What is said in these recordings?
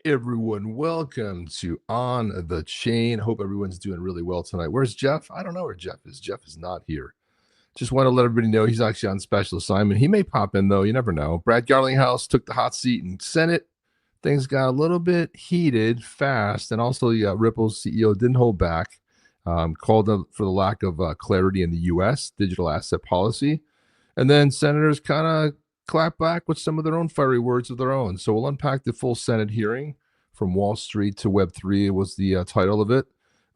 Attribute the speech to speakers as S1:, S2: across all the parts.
S1: Everyone, welcome to On the Chain. Hope everyone's doing really well tonight. Where's Jeff? I don't know where Jeff is. Jeff is not here. Just want to let everybody know he's actually on special assignment. He may pop in, though. You never know. Brad Garlinghouse took the hot seat in Senate. Things got a little bit heated fast. And also, Ripple's CEO didn't hold back, called them for the lack of clarity in the U.S. digital asset policy. And then senators kind of clap back with some of their own fiery words of their own. So we'll unpack the full Senate hearing from Wall Street to Web3 was the title of it.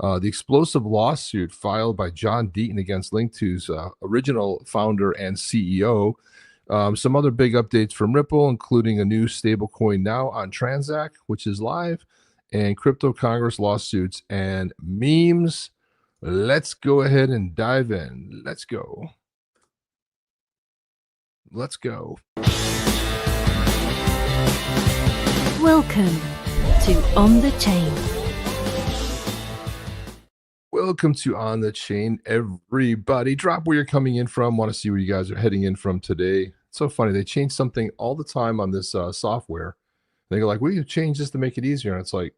S1: The explosive lawsuit filed by John Deaton against Linqto's original founder and CEO. Some other big updates from Ripple, including a new stablecoin now on Transak, which is live, and crypto Congress lawsuits and memes. Let's go ahead and dive in. Let's go. Let's go.
S2: Welcome to On the Chain.
S1: Welcome to On the Chain, everybody. Drop where you're coming in from. Want to see where you guys are heading in from today. It's so funny. They change something all the time on this software. They go like, we have changed this to make it easier. And it's like,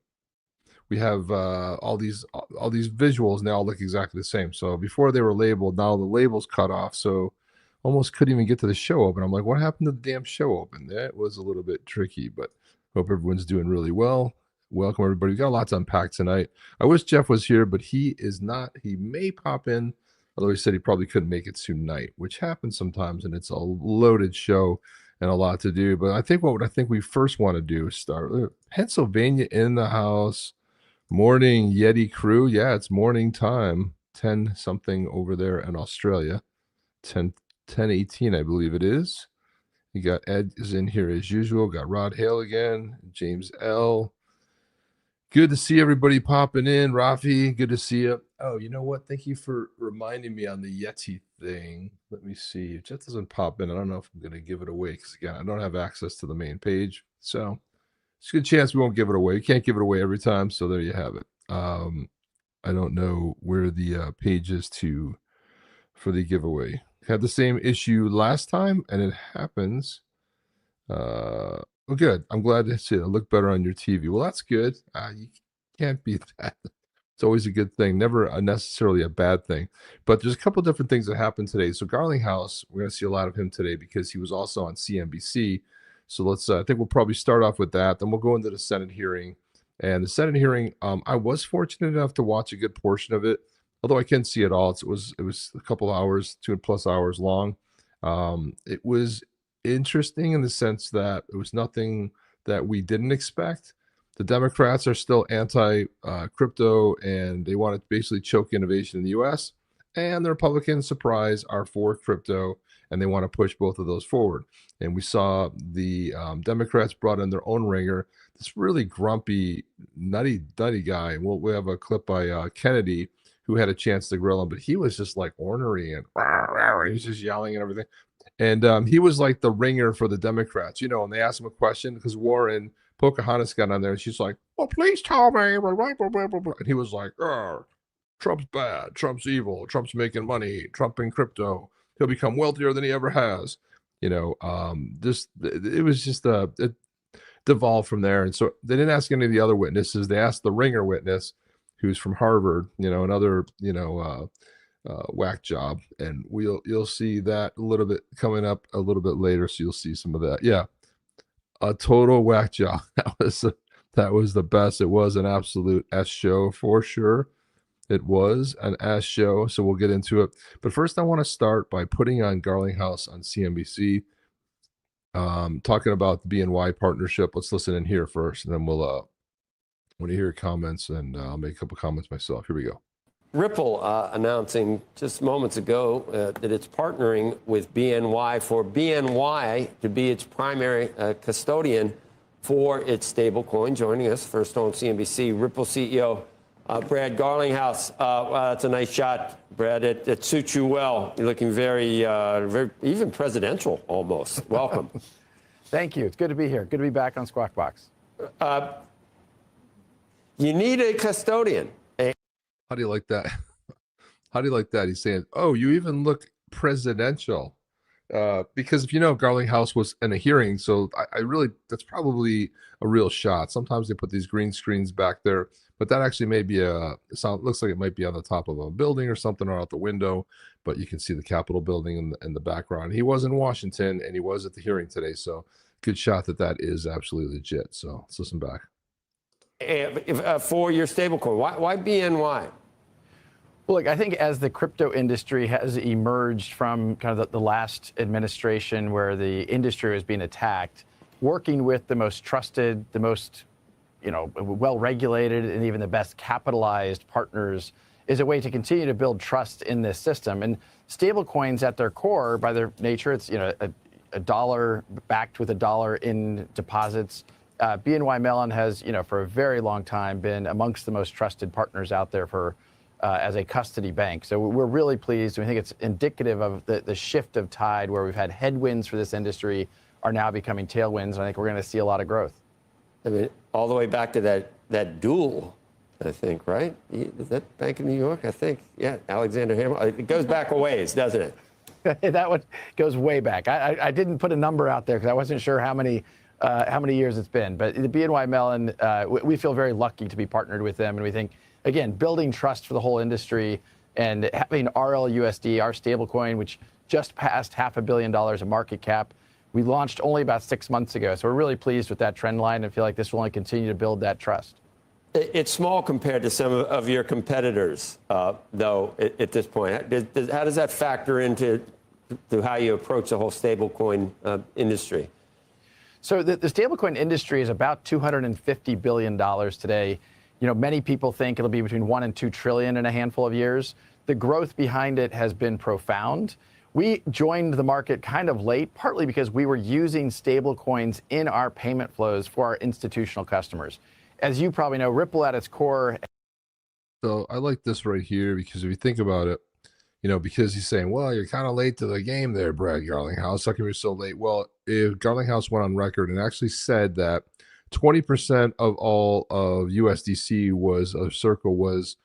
S1: we have all these visuals now look exactly the same. So before they were labeled, now the label's cut off. So almost couldn't even get to the show open. I'm like, what happened to the damn show open? That was a little bit tricky, but hope everyone's doing really well. Welcome, everybody. We got a lot to unpack tonight. I wish Jeff was here, but he is not. He may pop in, although he said he probably couldn't make it tonight, which happens sometimes, and it's a loaded show and a lot to do. But I think what I think we first want to do is start. Pennsylvania in the house. Morning, Yeti crew. Yeah, it's morning time. 10 something over there in Australia. 10:18, I believe it is. You got Ed is in here as usual. Got Rod Hale again. James L. Good to see everybody popping in. Rafi, good to see you. Oh, you know what? Thank you for reminding me on the Yeti thing. Let me see. If Jeff doesn't pop in, I don't know if I'm going to give it away because, again, I don't have access to the main page. So it's a good chance we won't give it away. You can't give it away every time. So there you have it. I don't know where the page is for the giveaway. Had the same issue last time, and it happens. Well, good. I'm glad to see it look better on your TV. Well, that's good. You can't beat that. It's always a good thing, never necessarily a bad thing. But there's a couple different things that happened today. So Garlinghouse, we're going to see a lot of him today because he was also on CNBC. So let's. I think we'll probably start off with that. Then we'll go into the Senate hearing. And the Senate hearing, I was fortunate enough to watch a good portion of it. Although I can't see it all, it was a couple hours, 2+ hours long. It was interesting in the sense that it was nothing that we didn't expect. The Democrats are still anti-crypto, and they want to basically choke innovation in the U.S. And the Republicans, surprise, are for crypto, and they want to push both of those forward. And we saw the Democrats brought in their own ringer, this really grumpy, nutty guy. We have a clip by Kennedy, who had a chance to grill him, but he was just like ornery and he's just yelling and everything. And he was like the ringer for the Democrats, and they asked him a question because Warren Pocahontas got on there and she's like, well, please tell me. And he was like, Trump's bad. Trump's evil. Trump's making money. Trump in crypto. He'll become wealthier than he ever has. It was just it devolved from there. And so they didn't ask any of the other witnesses. They asked the ringer witness, who's from Harvard, another, whack job. And you'll see that a little bit coming up a little bit later. So you'll see some of that. Yeah. A total whack job. That was the best. It was an absolute S show for sure. It was an S show. So we'll get into it. But first I want to start by putting on Garlinghouse on CNBC, talking about the BNY partnership. Let's listen in here first, and then we'll, want to hear your comments, and I'll make a couple comments myself. Here we go.
S3: Ripple announcing just moments ago that it's partnering with BNY for BNY to be its primary custodian for its stablecoin. Joining us first on CNBC, Ripple CEO Brad Garlinghouse. Wow, that's a nice shot, Brad. It suits you well. You're looking very even presidential almost. Welcome.
S4: Thank you. It's good to be here. Good to be back on Squawk Box.
S3: You need a custodian.
S1: How do you like that? How do you like that? He's saying, oh, you even look presidential. Because if you know, Garlinghouse was in a hearing, so I really, that's probably a real shot. Sometimes they put these green screens back there, but that actually may be looks like it might be on the top of a building or something, or out the window, but you can see the Capitol building in the background. He was in Washington and he was at the hearing today, so good shot that is absolutely legit. So let's listen back.
S3: For your stablecoin, why BNY?
S4: Well, look, I think as the crypto industry has emerged from kind of the last administration where the industry was being attacked, working with the most trusted, the most, well-regulated, and even the best capitalized partners is a way to continue to build trust in this system. And stablecoins at their core, by their nature, it's, a dollar backed with a dollar in deposits. BNY Mellon has, for a very long time been amongst the most trusted partners out there for as a custody bank. So we're really pleased. We think it's indicative of the shift of tide where we've had headwinds for this industry are now becoming tailwinds. And I think we're going to see a lot of growth.
S3: I mean, all the way back to that duel, I think, right? Is that Bank of New York? I think, yeah, Alexander Hamilton. It goes back a ways, doesn't it?
S4: That one goes way back. I didn't put a number out there because I wasn't sure how many years it's been. But the BNY Mellon, we feel very lucky to be partnered with them. And we think, again, building trust for the whole industry and having RLUSD, our stablecoin, which just passed $500 million of market cap. We launched only about 6 months ago. So we're really pleased with that trend line and feel like this will only continue to build that trust.
S3: It's small compared to some of your competitors, though, at this point. How does that factor into how you approach the whole stablecoin industry?
S4: So the stablecoin industry is about $250 billion today. Many people think it'll be between 1 and 2 trillion in a handful of years. The growth behind it has been profound. We joined the market kind of late, partly because we were using stablecoins in our payment flows for our institutional customers. As you probably know, Ripple at its core.
S1: So I like this right here because if you think about it, because he's saying, well, you're kind of late to the game there, Brad Garlinghouse. How come you're so late? Well, if Garlinghouse went on record and actually said that 20% of all of USDC Circle was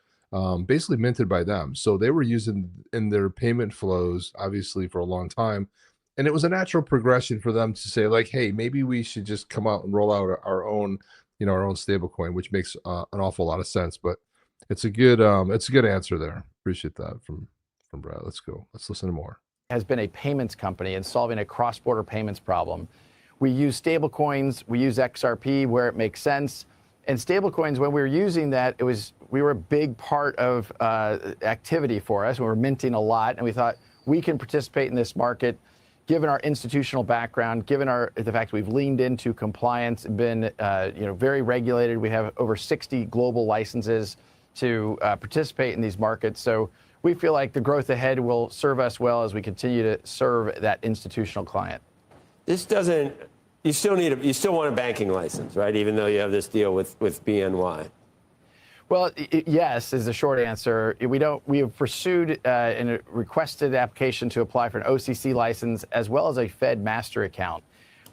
S1: basically minted by them. So they were using in their payment flows, obviously, for a long time. And it was a natural progression for them to say, like, hey, maybe we should just come out and roll out our own, our own stablecoin, which makes an awful lot of sense. But it's a good answer there. Appreciate that from Brad. Let's go. Let's listen to more.
S4: Has been a payments company and solving a cross-border payments problem. We use stablecoins, we use XRP where it makes sense. And stablecoins, when we were using that, we were a big part of activity for us. We were minting a lot, and we thought we can participate in this market, given our institutional background, given the fact we've leaned into compliance and been very regulated. We have over 60 global licenses to participate in these markets. So we feel like the growth ahead will serve us well as we continue to serve that institutional client.
S3: This doesn't. You still want a banking license, right? Even though you have this deal with BNY.
S4: Well, yes is the short answer. We have pursued and requested application to apply for an OCC license as well as a Fed master account.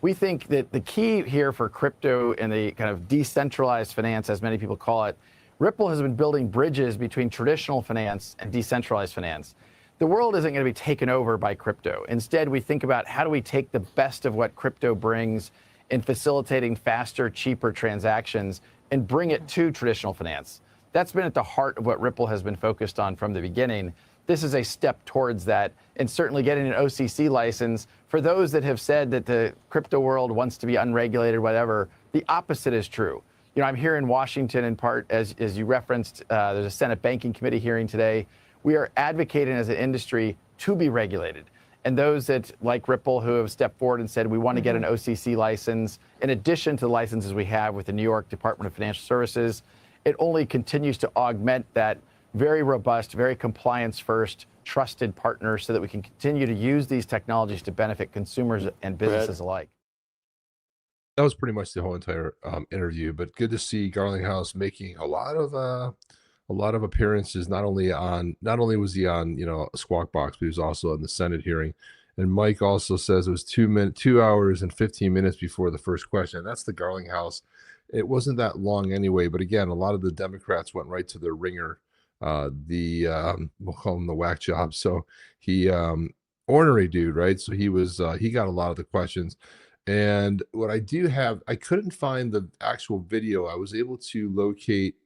S4: We think that the key here for crypto and the kind of decentralized finance, as many people call it, Ripple has been building bridges between traditional finance and decentralized finance. The world isn't going to be taken over by crypto. Instead, we think about how do we take the best of what crypto brings in facilitating faster, cheaper transactions and bring it to traditional finance. That's been at the heart of what Ripple has been focused on from the beginning. This is a step towards that, and certainly getting an OCC license. For those that have said that the crypto world wants to be unregulated, whatever, the opposite is true. I'm here in Washington in part, as you referenced, there's a Senate Banking Committee hearing today. We are advocating as an industry to be regulated. And those that, like Ripple, who have stepped forward and said we want to get an OCC license, in addition to the licenses we have with the New York Department of Financial Services, it only continues to augment that very robust, very compliance-first, trusted partner so that we can continue to use these technologies to benefit consumers and businesses alike.
S1: That was pretty much the whole entire interview, but good to see Garlinghouse making a lot of appearances. Not only was he on Squawk Box, but he was also in the Senate hearing. And Mike also says it was 2 hours and 15 minutes before the first question. That's the Garlinghouse. It wasn't that long anyway, but again, a lot of the Democrats went right to their ringer. We'll call him the whack job. So he ornery dude, right? So he got a lot of the questions. And what I do have, I couldn't find the actual video. I was able to locate,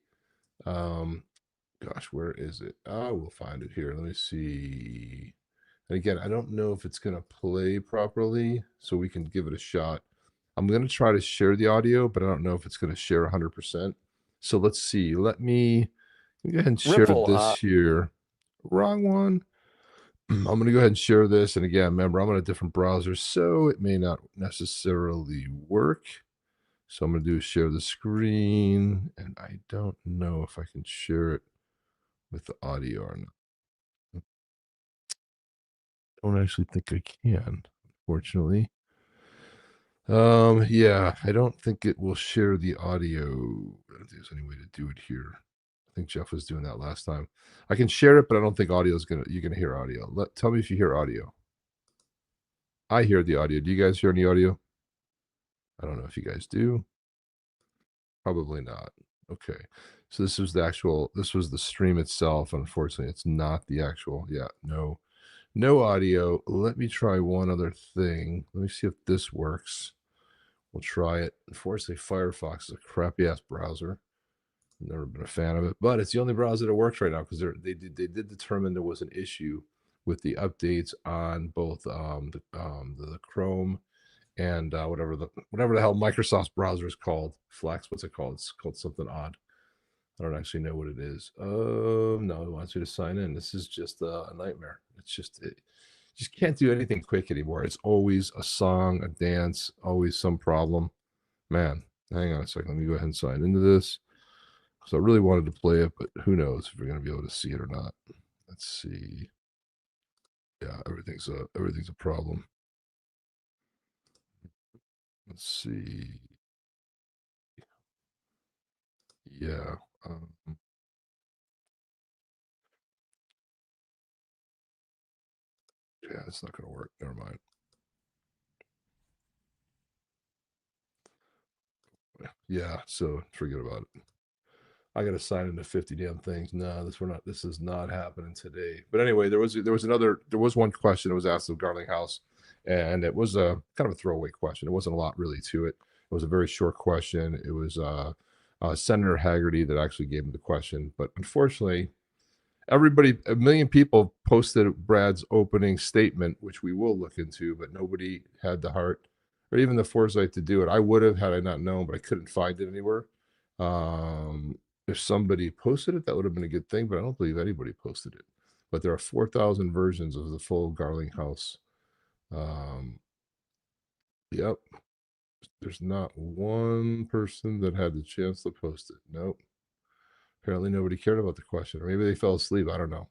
S1: um, gosh, where is it? I will find it here. Let me see. And again, I don't know if it's going to play properly, so we can give it a shot. I'm going to try to share the audio, but I don't know if it's going to share 100%. So let's see. Let me go ahead and share
S3: Ripple,
S1: this here. Wrong one. I'm going to go ahead and share this. And again, remember, I'm on a different browser, so it may not necessarily work. So I'm going to do is share the screen, and I don't know if I can share it with the audio or not. I don't actually think I can, unfortunately. Yeah, I don't think it will share the audio. I don't think there's any way to do it here. I think Jeff was doing that last time. I can share it, but I don't think audio is you're gonna hear audio. Tell me if you hear audio. I hear the audio. Do you guys hear any audio? I don't know if you guys do. Probably not. Okay. So this was the stream itself. Unfortunately, it's not the actual, no audio. Let me try one other thing. Let me see if this works. We'll try it. Unfortunately, Firefox is a crappy ass browser. Never been a fan of it, but it's the only browser that works right now because they did determine there was an issue with the updates on both the Chrome and whatever the hell Microsoft's browser is called. Flex, what's it called? It's called something odd. I don't actually know what it is. No, it wants you to sign in. This is just a nightmare. It's just can't do anything quick anymore. It's always a song, a dance, always some problem. Man, hang on a second. Let me go ahead and sign into this. So I really wanted to play it, but who knows if we're going to be able to see it or not. Let's see. Yeah, everything's a problem. Let's see. Yeah. Yeah, it's not going to work. Never mind. Yeah, so forget about it. I got to sign into 50 damn things. No, this is not happening today. But anyway, there was one question that was asked of Garlinghouse, and it was a kind of a throwaway question. It wasn't a lot really to it. It was a very short question. It was Senator Haggerty that actually gave him the question. But unfortunately, a million people posted Brad's opening statement, which we will look into, but nobody had the heart or even the foresight to do it. I would have had I not known, but I couldn't find it anywhere. If somebody posted it, that would have been a good thing, but I don't believe anybody posted it. But there are 4,000 versions of the full Garlinghouse. Yep. There's not one person that had the chance to post it. Nope. Apparently nobody cared about the question, or maybe they fell asleep. I don't know.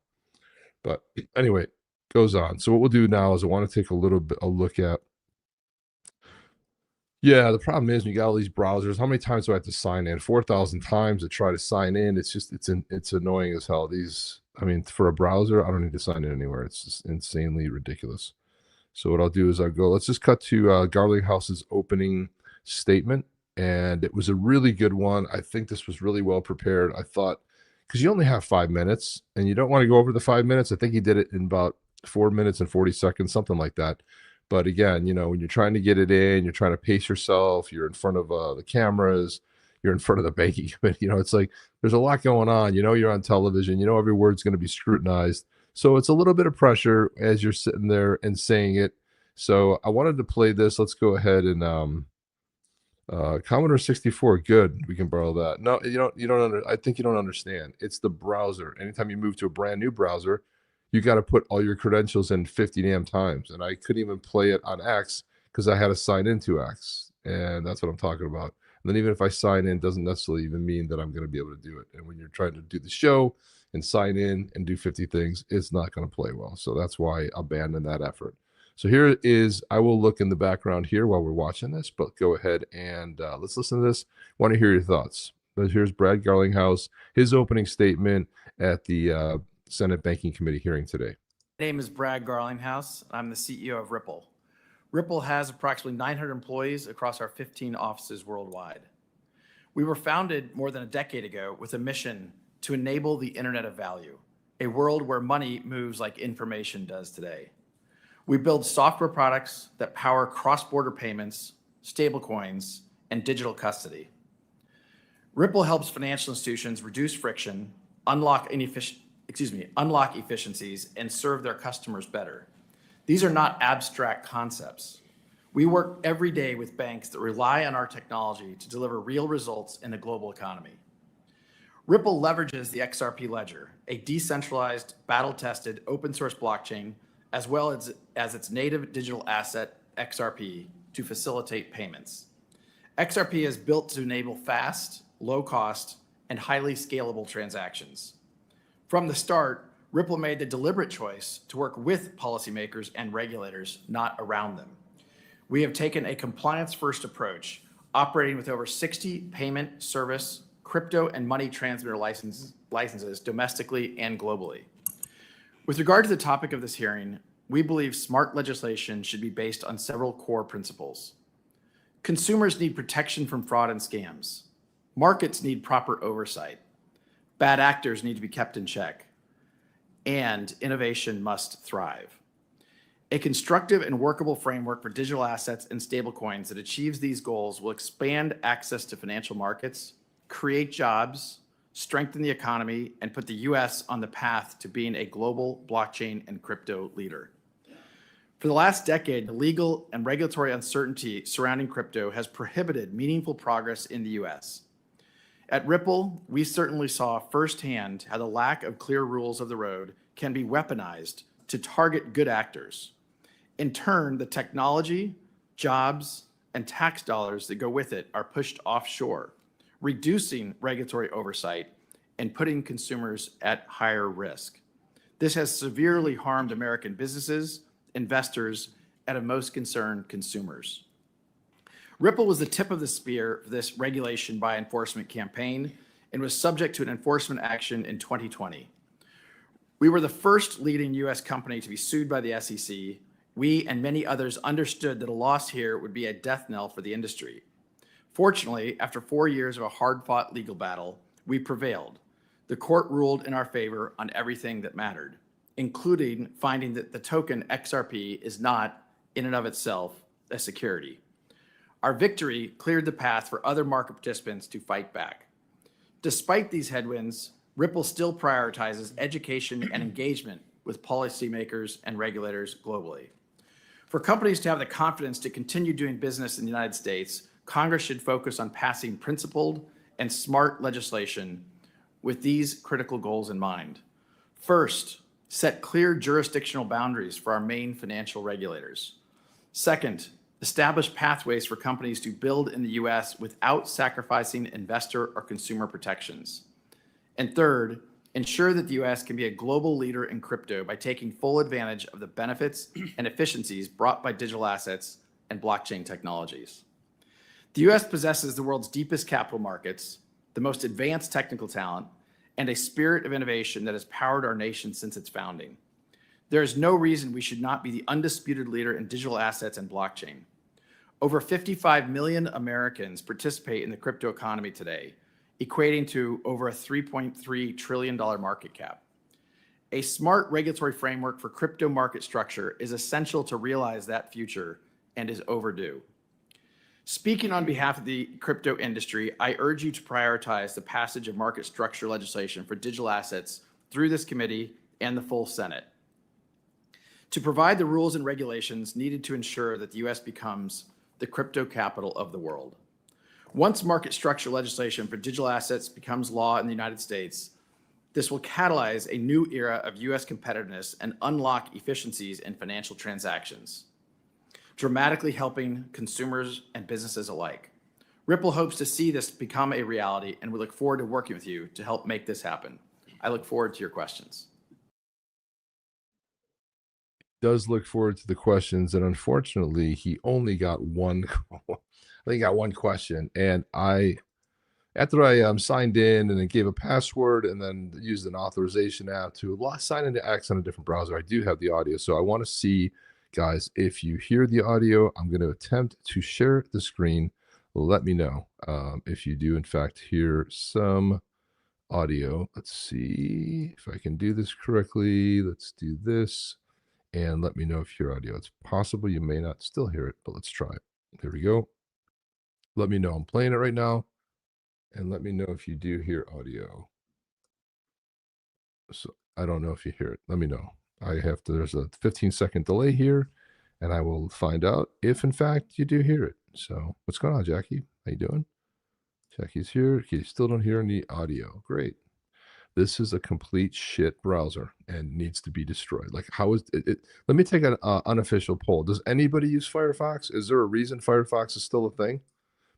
S1: But anyway, goes on. So what we'll do now is I want to take a look at. Yeah, the problem is when you got all these browsers, how many times do I have to sign in? 4,000 times to try to sign in. It's annoying as hell. For a browser, I don't need to sign in anywhere. It's just insanely ridiculous. So what I'll do is let's just cut to Garlinghouse's opening statement. And it was a really good one. I think this was really well prepared. I thought, because you only have 5 minutes and you don't want to go over the 5 minutes. I think he did it in about 4 minutes and 40 seconds, something like that. But again, when you're trying to get it in, you're trying to pace yourself, you're in front of the cameras, you're in front of the banking committee, it's like there's a lot going on. You're on television, every word's going to be scrutinized. So it's a little bit of pressure as you're sitting there and saying it. So I wanted to play this. Let's go ahead and Commodore 64, good. We can borrow that. No, I think you don't understand. It's the browser. Anytime you move to a brand new browser, you got to put all your credentials in 50 damn times. And I couldn't even play it on X because I had to sign into X. And that's what I'm talking about. And then even if I sign in, doesn't necessarily even mean that I'm going to be able to do it. And when you're trying to do the show and sign in and do 50 things, it's not going to play well. So that's why I abandoned that effort. So here it is. I will look in the background here while we're watching this, but go ahead and let's listen to this. Want to hear your thoughts. But here's Brad Garlinghouse, his opening statement at the Senate Banking Committee hearing today.
S5: My name is Brad Garlinghouse. I'm the CEO of Ripple. Ripple has approximately 900 employees across our 15 offices worldwide. We were founded more than a decade ago with a mission to enable the Internet of Value, a world where money moves like information does today. We build software products that power cross-border payments, stablecoins, and digital custody. Ripple helps financial institutions reduce friction, unlock efficiencies, and serve their customers better. These are not abstract concepts. We work every day with banks that rely on our technology to deliver real results in the global economy. Ripple leverages the XRP ledger, a decentralized, battle-tested, open-source blockchain, as well as its native digital asset, XRP, to facilitate payments. XRP is built to enable fast, low-cost, and highly scalable transactions. From the start, Ripple made the deliberate choice to work with policymakers and regulators, not around them. We have taken a compliance-first approach, operating with over 60 payment, service, crypto, and money transmitter licenses domestically and globally. With regard to the topic of this hearing, we believe smart legislation should be based on several core principles. Consumers need protection from fraud and scams. Markets need proper oversight. Bad actors need to be kept in check. And innovation must thrive. A constructive and workable framework for digital assets and stablecoins that achieves these goals will expand access to financial markets, create jobs, strengthen the economy, and put the U.S. on the path to being a global blockchain and crypto leader. For the last decade, the legal and regulatory uncertainty surrounding crypto has prohibited meaningful progress in the U.S. At Ripple, we certainly saw firsthand how the lack of clear rules of the road can be weaponized to target good actors. In turn, the technology, jobs, and tax dollars that go with it are pushed offshore, reducing regulatory oversight and putting consumers at higher risk. This has severely harmed American businesses, investors, and of most concerned, consumers. Ripple was the tip of the spear for this regulation by enforcement campaign and was subject to an enforcement action in 2020. We were the first leading U.S. company to be sued by the SEC. We and many others understood that a loss here would be a death knell for the industry. Fortunately, after 4 years of a hard-fought legal battle, we prevailed. The court ruled in our favor on everything that mattered, including finding that the token XRP is not, in and of itself, a security. Our victory cleared the path for other market participants to fight back. Despite these headwinds, Ripple still prioritizes education and engagement with policymakers and regulators globally. For companies to have the confidence to continue doing business in the United States, Congress should focus on passing principled and smart legislation with these critical goals in mind. First, set clear jurisdictional boundaries for our main financial regulators. Second, establish pathways for companies to build in the U.S. without sacrificing investor or consumer protections. And third, ensure that the U.S. can be a global leader in crypto by taking full advantage of the benefits and efficiencies brought by digital assets and blockchain technologies. The U.S. possesses the world's deepest capital markets, the most advanced technical talent, and a spirit of innovation that has powered our nation since its founding. There is no reason we should not be the undisputed leader in digital assets and blockchain. Over 55 million Americans participate in the crypto economy today, equating to over a $3.3 trillion market cap. A smart regulatory framework for crypto market structure is essential to realize that future and is overdue. Speaking on behalf of the crypto industry, I urge you to prioritize the passage of market structure legislation for digital assets through this committee and the full Senate, to provide the rules and regulations needed to ensure that the U.S. becomes the crypto capital of the world. Once market structure legislation for digital assets becomes law in the United States, this will catalyze a new era of U.S. competitiveness and unlock efficiencies in financial transactions, dramatically helping consumers and businesses alike. Ripple hopes to see this become a reality, and we look forward to working with you to help make this happen. I look forward to your questions.
S1: Does look forward to the questions, and unfortunately, he only got one. I think he got one question, and after I signed in and then gave a password and then used an authorization app to sign into X on a different browser, I do have the audio, so I want to see, guys, if you hear the audio. I'm going to attempt to share the screen. Let me know if you do, in fact, hear some audio. Let's see if I can do this correctly. Let's do this. and let me know if you hear audio. It's possible you may not still hear it, but let's try it. There we go. Let me know I'm playing it right now, and let me know if you do hear audio. So I don't know if you hear it. Let me know. There's a 15-second delay here, and I will find out if in fact you do hear it. So what's going on, Jackie? How you doing? Jackie's here. Okay, you still don't hear any audio. Great. This is a complete shit browser and needs to be destroyed. Like, how is it? Let me take an unofficial poll. Does anybody use Firefox? Is there a reason Firefox is still a thing?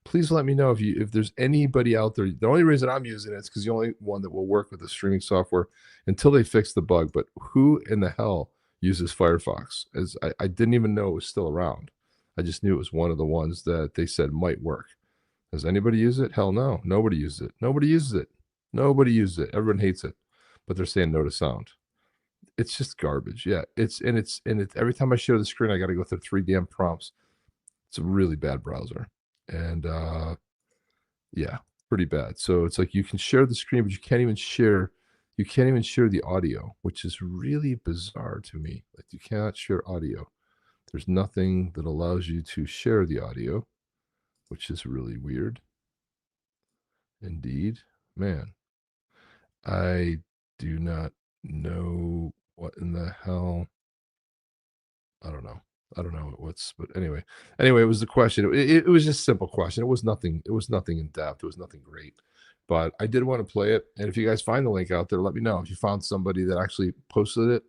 S1: Please let me know if there's anybody out there. The only reason I'm using it is because the only one that will work with the streaming software until they fix the bug. But who in the hell uses Firefox? As I didn't even know it was still around. I just knew it was one of the ones that they said might work. Does anybody use it? Hell no. Nobody uses it. Nobody uses it. Nobody uses it. Everyone hates it, but they're saying no to sound. It's just garbage. Yeah, it's every time I share the screen, I got to go through 3 damn prompts. It's a really bad browser, and yeah, pretty bad. So it's like you can share the screen, but you can't even share the audio, which is really bizarre to me. Like, you cannot share audio. There's nothing that allows you to share the audio, which is really weird. Indeed, man. I do not know what in the hell. I don't know. But anyway, it was the question. It was just a simple question. It was nothing in depth. It was nothing great, but I did want to play it. And if you guys find the link out there, let me know. If you found somebody that actually posted it,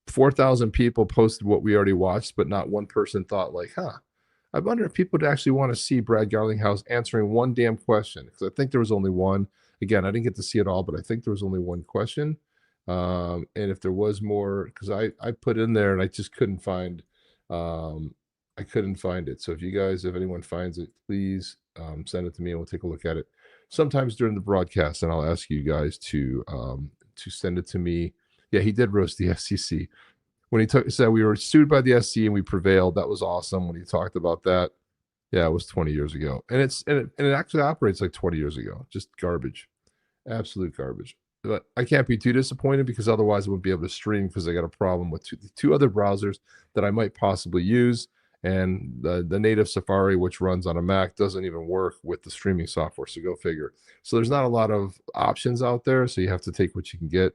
S1: 4,000 people posted what we already watched, but not one person thought like, I wonder if people would actually want to see Brad Garlinghouse answering one damn question. Because I think there was only one. Again, I didn't get to see it all, but I think there was only one question. And if there was more, because I put in there and I just couldn't find it. So if anyone finds it, please send it to me and we'll take a look at it sometimes during the broadcast, and I'll ask you guys to send it to me. Yeah, he did roast the SEC when he said we were sued by the SEC and we prevailed. That was awesome when he talked about that. Yeah, it was 20 years ago, and it actually operates like 20 years ago. Just garbage, absolute garbage. But I can't be too disappointed because otherwise I wouldn't be able to stream, because I got a problem with two other browsers that I might possibly use. And the native Safari, which runs on a Mac, doesn't even work with the streaming software. So go figure. So there's not a lot of options out there. So you have to take what you can get.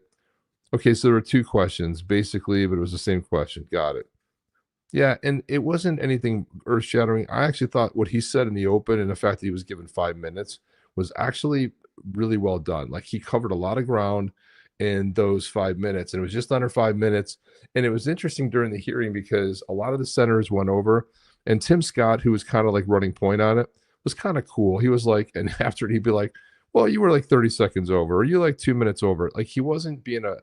S1: Okay, so there were 2 questions basically, but it was the same question. Got it. Yeah, and it wasn't anything earth-shattering. I actually thought what he said in the open, and the fact that he was given 5 minutes, was actually really well done. Like, he covered a lot of ground in those 5 minutes, and it was just under 5 minutes. And it was interesting during the hearing because a lot of the senators went over, and Tim Scott, who was kind of like running point on it, was kind of cool. He was like, and after he'd be like, well, you were like 30 seconds over, or you like 2 minutes over. Like, he wasn't being a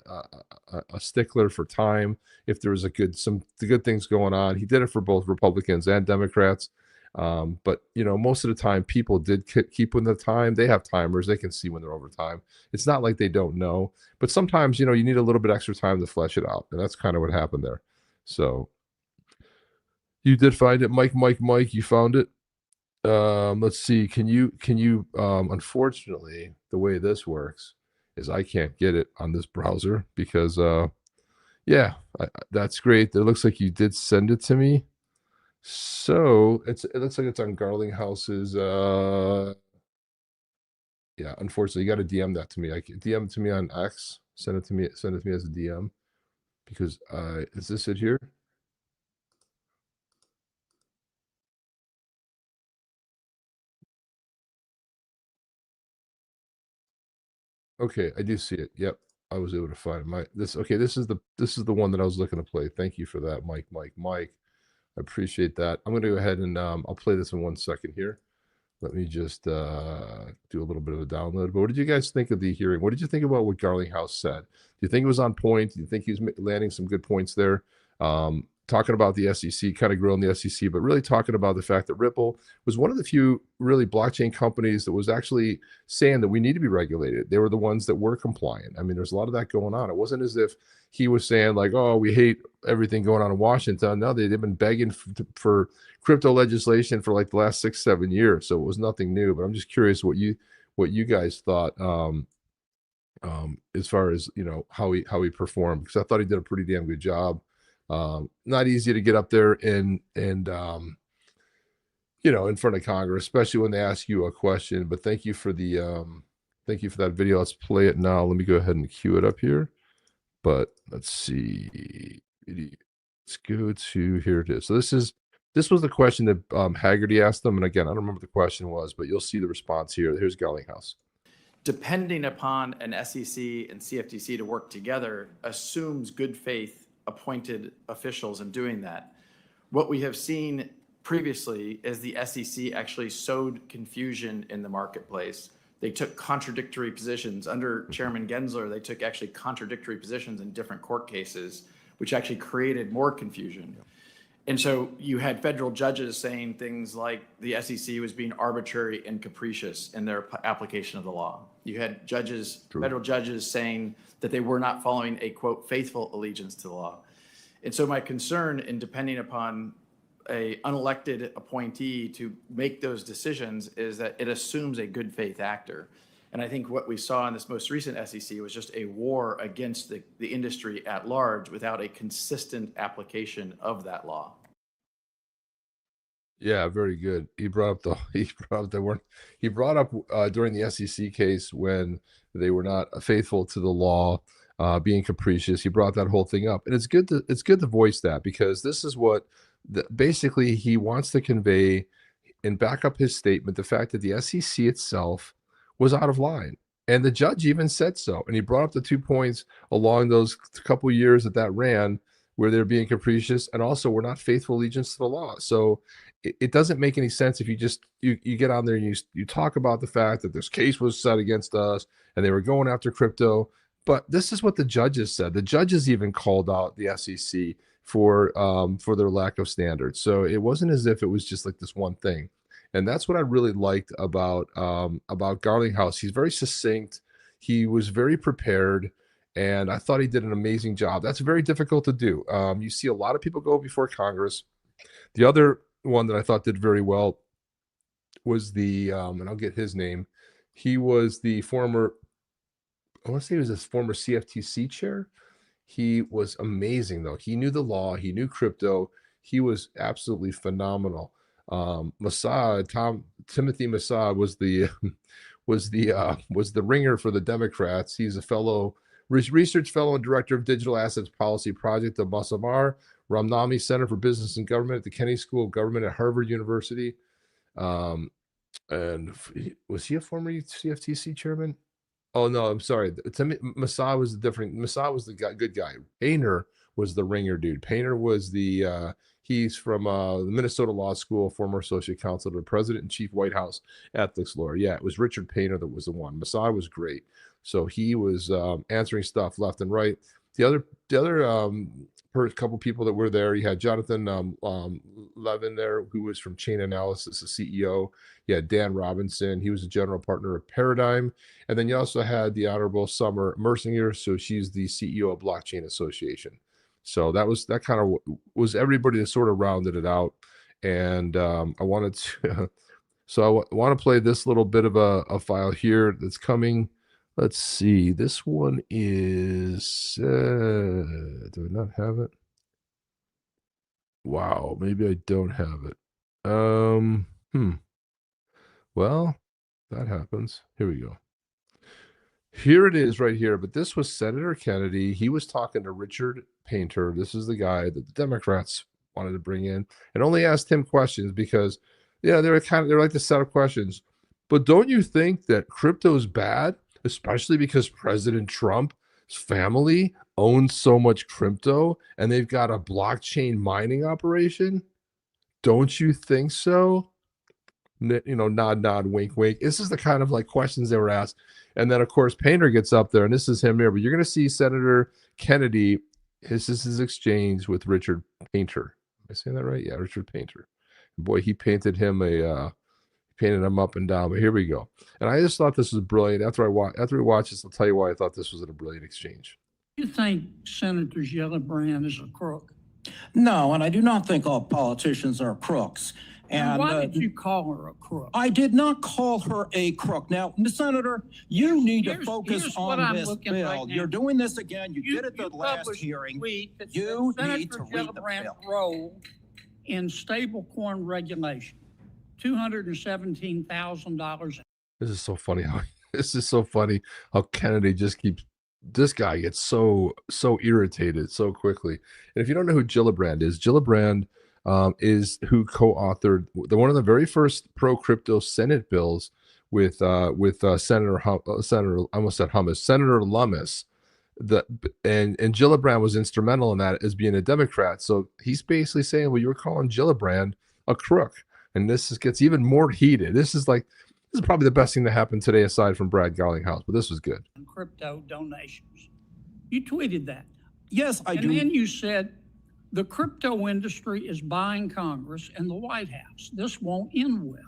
S1: stickler for time. If there was the good things going on, he did it for both Republicans and Democrats. But most of the time, people did keep with the time. They have timers; they can see when they're over time. It's not like they don't know. But sometimes, you need a little bit extra time to flesh it out, and that's kind of what happened there. So you did find it, Mike. You found it. Let's see. Can you unfortunately, the way this works is I can't get it on this browser because yeah, that's great. It looks like you did send it to me. So it looks like it's on Garlinghouse's yeah, unfortunately you got to DM that to me. DM it to me on X, send it to me as a DM, because is this it here? Okay, I do see it. Yep, I was able to find it. This is the one that I was looking to play. Thank you for that, Mike. I appreciate that. I'm gonna go ahead and I'll play this in 1 second here. Let me just do a little bit of a download. But what did you guys think of the hearing? What did you think about what Garlinghouse said? Do you think it was on point? Do you think he was landing some good points there? Talking about the SEC, kind of growing the SEC, but really talking about the fact that Ripple was one of the few really blockchain companies that was actually saying that we need to be regulated. They were the ones that were compliant. I mean, there's a lot of that going on. It wasn't as if he was saying like, oh, we hate everything going on in Washington. No, they've been begging for crypto legislation for like the last 6-7 years. So it was nothing new, but I'm just curious what you guys thought as far as, how he performed, because I thought he did a pretty damn good job. Not easy to get up there and you know, in front of Congress, especially when they ask you a question. But thank you for that video. Let's play it now. Let me go ahead and cue it up here. But let's see. Let's go to, here it is. So this was the question that Haggerty asked them. And again, I don't remember what the question was, but you'll see the response here. Here's Garlinghouse.
S5: Depending upon an SEC and CFTC to work together assumes good faith appointed officials in doing that. What we have seen previously is the SEC actually sowed confusion in the marketplace. They took contradictory positions. Under Chairman Gensler, they took actually contradictory positions in different court cases, which actually created more confusion. And so you had federal judges saying things like the SEC was being arbitrary and capricious in their application of the law. You had federal judges saying that they were not following a, quote, faithful allegiance to the law. And so my concern in depending upon a unelected appointee to make those decisions is that it assumes a good faith actor. And I think what we saw in this most recent SEC was just a war against the industry at large without a consistent application of that law.
S1: Yeah, very good. He brought up during the SEC case when they were not faithful to the law, being capricious. He brought that whole thing up, and it's good to voice that, because this is what basically he wants to convey and back up his statement, the fact that the SEC itself was out of line. And the judge even said so. And he brought up the 2 points along those couple years that ran where they're being capricious and also were not faithful allegiance to the law. So it doesn't make any sense if you just, you get on there and you talk about the fact that this case was set against us and they were going after crypto. But this is what the judges said. The judges even called out the SEC for their lack of standards. So it wasn't as if it was just like this one thing. And that's what I really liked about Garlinghouse. He's very succinct. He was very prepared, and I thought he did an amazing job. That's very difficult to do. You see a lot of people go before Congress. The other one that I thought did very well was and I'll get his name. He was the former, I want to say he was a former CFTC chair. He was amazing, though. He knew the law. He knew crypto. He was absolutely phenomenal. Timothy Massad was the ringer for the Democrats. He's a research fellow and director of digital assets policy project at Masamar Ramnami Center for Business and Government at the Kennedy School of Government at Harvard University. And was he a former CFTC chairman? Oh no, I'm sorry. Massad was Massad was the good guy. Painter was the ringer dude. Painter was he's from the Minnesota Law School, former associate counsel to the president and chief White House ethics lawyer. Yeah, it was Richard Painter that was the one. Massad was great. So he was answering stuff left and right. The other couple people that were there, you had Jonathan Levin there, who was from Chain Analysis, the CEO. You had Dan Robinson. He was a general partner of Paradigm. And then you also had the Honorable Summer Mercinger. So she's the CEO of Blockchain Association. So that kind of was everybody that sort of rounded it out. And I wanted to, so I want to play this little bit of a file here that's coming. Let's see. This one is, do I not have it? Wow, maybe I don't have it. Well, that happens. Here we go. Here it is right here. But this was Senator Kennedy. He was talking to Richard Painter. This is the guy that the Democrats wanted to bring in, and only asked him questions because, yeah, they're like the set of questions. But don't you think that crypto is bad, especially because President Trump's family owns so much crypto and they've got a blockchain mining operation? Don't you think so? Nod, wink, wink. This is the kind of like questions they were asked. And then, of course, Painter gets up there, and this is him here. But you're going to see Senator Kennedy. This is his exchange with Richard Painter. Am I saying that right? Yeah, Richard Painter. Boy, he painted him painted him up and down. But here we go. And I just thought this was brilliant. After we watch this, I'll tell you why I thought this was a brilliant exchange.
S6: You think Senator Gillibrand is a crook?
S7: No, and I do not think all politicians are crooks.
S6: And why did you call her a crook?
S7: I did not call her a crook. Now, Senator, you need to focus on this bill. Right, you're doing this again. You did it the last hearing. You need to read the bill.
S6: Role in stablecoin regulation, $217,000.
S1: This is so funny how Kennedy just keeps, this guy gets so irritated so quickly. And if you don't know who Gillibrand is who co-authored one of the very first pro-crypto Senate bills with Senator Lummis. And Gillibrand was instrumental in that as being a Democrat. So he's basically saying, well, you were calling Gillibrand a crook, and this gets even more heated. This is probably the best thing that happened today, aside from Brad Garlinghouse. But this was good.
S6: Crypto donations. You tweeted that.
S7: Yes, I do.
S6: And then you said the crypto industry is buying Congress and the White House. This won't end well.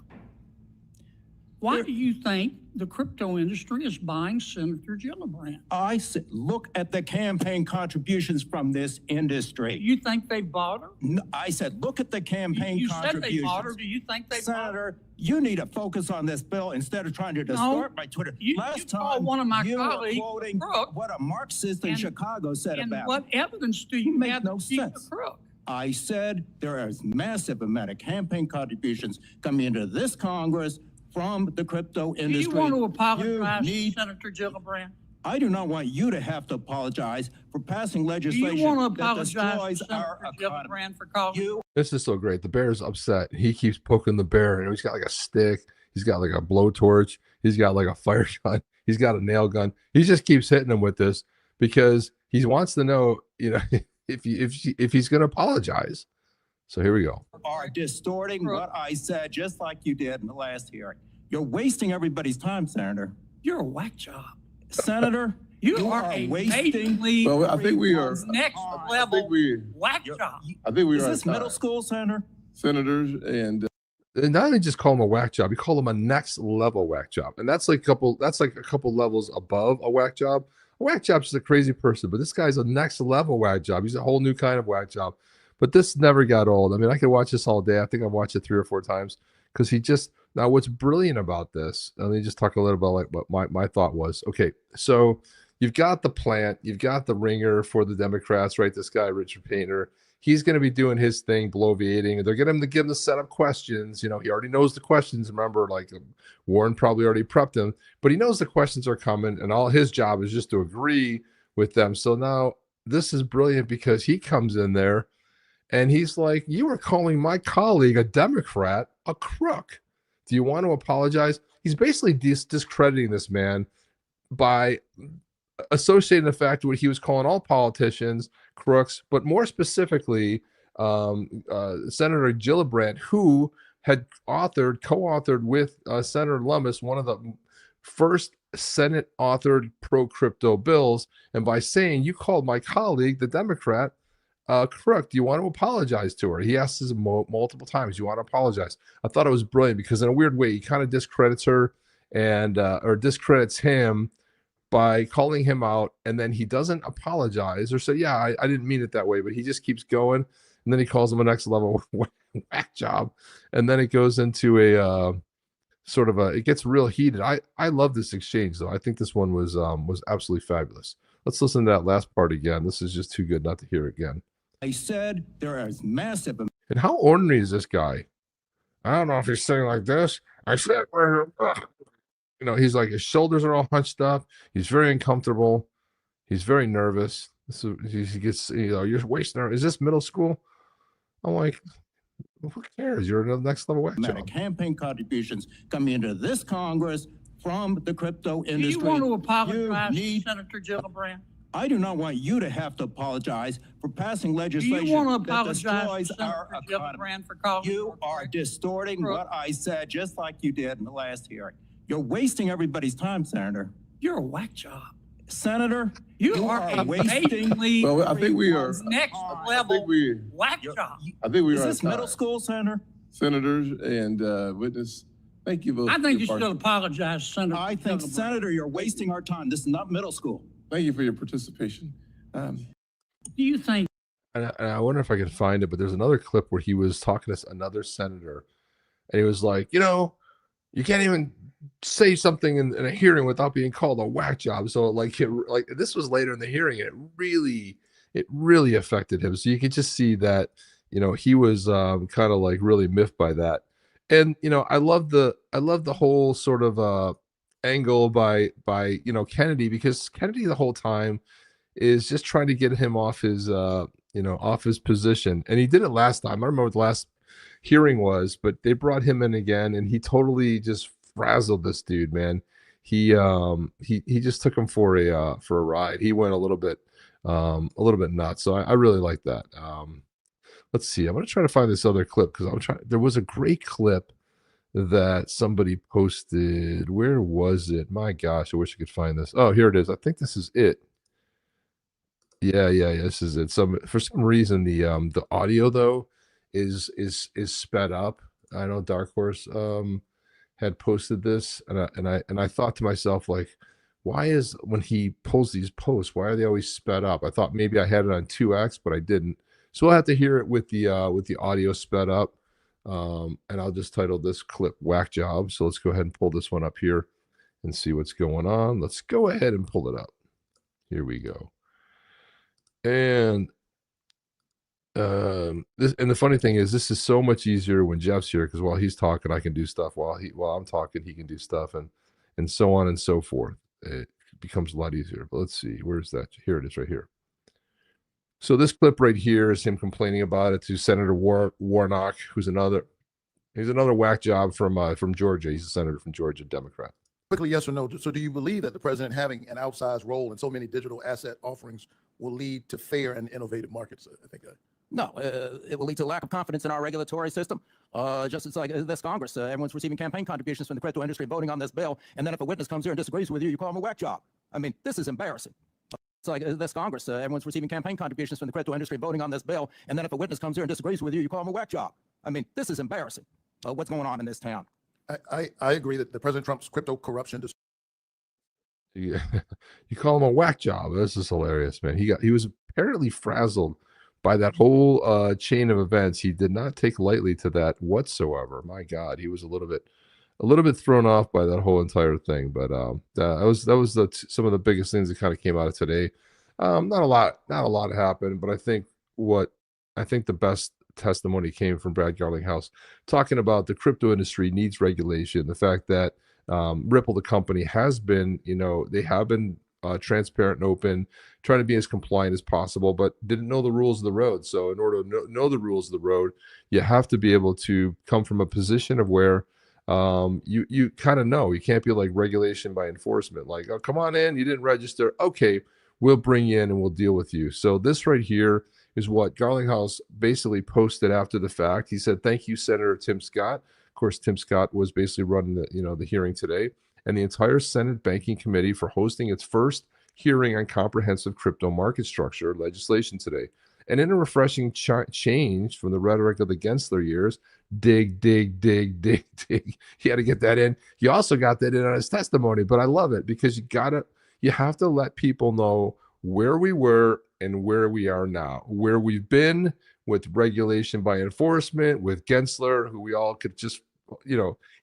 S6: Why do you think the crypto industry is buying Senator Gillibrand?
S7: I said, look at the campaign contributions from this industry.
S6: You think they bought her?
S7: No, I said, look at the campaign contributions.
S6: You said they bought her. Do you think they bought her?
S7: Senator, you need to focus on this bill instead of trying to distort my Twitter.
S6: Last time, one of my colleagues
S7: were quoting what a Marxist in Chicago said about it.
S6: And what evidence do you have
S7: no
S6: to keep
S7: sense.
S6: the crook?
S7: I said there is massive amount of campaign contributions coming into this Congress from the crypto industry.
S6: Do you want to apologize to Senator Gillibrand?
S7: I do not want you to have to apologize for passing legislation that destroys our economy.
S6: For calling?
S1: This is so great. The bear's upset. He keeps poking the bear, and he's got like a stick. He's got like a blowtorch. He's got like a fire gun. He's got a nail gun. He just keeps hitting him with this because he wants to know, if he's going to apologize. So here we go.
S7: Are distorting what I said, just like you did in the last hearing. You're wasting everybody's time, Senator.
S6: You're a whack job.
S7: Senator,
S6: you are wasting.
S8: Well, I think we are
S6: next level whack job.
S8: I think we are.
S7: Is this middle school, Senator?
S8: Senators and
S1: not only just call him a whack job, you call him a next level whack job, and that's like a couple levels above a whack job. A whack job's just a crazy person, but this guy's a next level whack job. He's a whole new kind of whack job. But this never got old. I mean, I could watch this all day. I think I've watched it 3 or 4 times because now what's brilliant about this, let me just talk a little about like what my thought was. Okay, so you've got the plant, you've got the ringer for the Democrats, right? This guy, Richard Painter, he's going to be doing his thing, bloviating. They're going to give him the setup questions. He already knows the questions. Remember, like Warren probably already prepped him, but he knows the questions are coming, and all his job is just to agree with them. So now this is brilliant because he comes in there and he's like, you were calling my colleague, a Democrat, a crook. Do you want to apologize? He's basically discrediting this man by associating the fact that he was calling all politicians crooks, but more specifically, Senator Gillibrand, who had co-authored with Senator Lummis one of the first Senate-authored pro-crypto bills, and by saying, you called my colleague, the Democrat, crook, do you want to apologize to her? He asks us multiple times, you want to apologize? I thought it was brilliant because in a weird way, he kind of discredits her and or discredits him by calling him out, and then he doesn't apologize or say, yeah, I didn't mean it that way, but he just keeps going, and then he calls him a next level whack job, and then it goes into a it gets real heated. I love this exchange, though. I think this one was absolutely fabulous. Let's listen to that last part again. This is just too good not to hear again.
S7: I said there is massive.
S1: And how ordinary is this guy? I don't know if he's saying like this. I said, he's like, his shoulders are all hunched up. He's very uncomfortable. He's very nervous. He gets, you're wasting. Is this middle school? I'm like, who cares? You're in the next level.
S7: Campaign contributions coming into this Congress from the crypto industry.
S6: Do you want to apologize to Senator Gillibrand?
S7: I do not want you to have to apologize for passing legislation that destroys our economy. You are distorting what I said, just like you did in the last hearing. You're wasting everybody's time, Senator.
S6: You're a whack job.
S7: Senator,
S6: you are wasting.
S8: Well, I think we are
S6: next level whack job.
S8: I think we are.
S7: Is this middle school, Senator?
S8: Senators and witness. Thank you both.
S6: I think you should apologize, Senator.
S7: I think, Senator, you're wasting our time. This is not middle school.
S8: Thank you for your participation.
S6: Do you think?
S1: And I wonder if I can find it, but there's another clip where he was talking to another senator, and he was like, you can't even say something in a hearing without being called a whack job. So like this was later in the hearing, and it really affected him. So you could just see that he was kind of like really miffed by that. And I love the whole sort of angle by Kennedy, because Kennedy the whole time is just trying to get him off his off his position. And he did it last time. I remember what the last hearing was, but they brought him in again, and he totally just frazzled this dude, man. He just took him for a ride. He went a little bit nuts. So I really like that. Let's see. I'm gonna try to find this other clip, because there was a great clip that somebody posted. Where was it? My gosh, I wish I could find this. Oh, here it is. I think this is it. Yeah, this is it. For some reason the audio though is sped up. I know Dark Horse had posted this, and I thought to myself, like, why is, when he pulls these posts, why are they always sped up? I thought maybe I had it on 2x, but I didn't. So we'll have to hear it with the audio sped up. And I'll just title this clip "Whack Job." So let's go ahead and pull this one up here and see what's going on. Let's go ahead and pull it up. Here we go. And the funny thing is, this is so much easier when Jeff's here, because while he's talking, I can do stuff. While I'm talking, he can do stuff, and so on and so forth. It becomes a lot easier. But let's see, where's that? Here it is, right here. So this clip right here is him complaining about it to Senator Warnock, who's another whack job from Georgia. He's a senator from Georgia, Democrat.
S9: Quickly, yes or no? So do you believe that the president having an outsized role in so many digital asset offerings will lead to fair and innovative markets? I think.
S10: No, it will lead to lack of confidence in our regulatory system. Just as like this Congress, everyone's receiving campaign contributions from the crypto industry, voting on this bill, and then if a witness comes here and disagrees with you, you call him a whack job. I mean, this is embarrassing. It's like this Congress, everyone's receiving campaign contributions from the crypto industry, voting on this bill, and then if a witness comes here and disagrees with you, you call him a whack job. I mean, this is embarrassing. What's going on in this town?
S9: I agree that the President Trump's crypto corruption.
S1: You call him a whack job. This is hilarious, man. He was apparently frazzled by that whole chain of events. He did not take lightly to that whatsoever. My God, he was a little bit thrown off by that whole entire thing. But that was some of the biggest things that kind of came out of today. Not a lot happened, but I think the best testimony came from Brad Garlinghouse, talking about the crypto industry needs regulation. The fact that Ripple, the company, has been, they have been transparent and open, trying to be as compliant as possible, but didn't know the rules of the road. So in order to know the rules of the road, you have to be able to come from a position of where you kind of know. You can't be like regulation by enforcement, like, oh, come on in, you didn't register, okay, we'll bring you in and we'll deal with you. So this right here is what Garlinghouse basically posted after the fact. He said, thank you, Senator Tim Scott. Of course, Tim Scott was basically running the hearing today, and the entire Senate Banking Committee for hosting its first hearing on comprehensive crypto market structure legislation today. And in a refreshing change from the rhetoric of the Gensler years, dig. He had to get that in. He also got that in on his testimony, but I love it, because you have to let people know where we were and where we are now, where we've been with regulation by enforcement, with Gensler, who we all could just,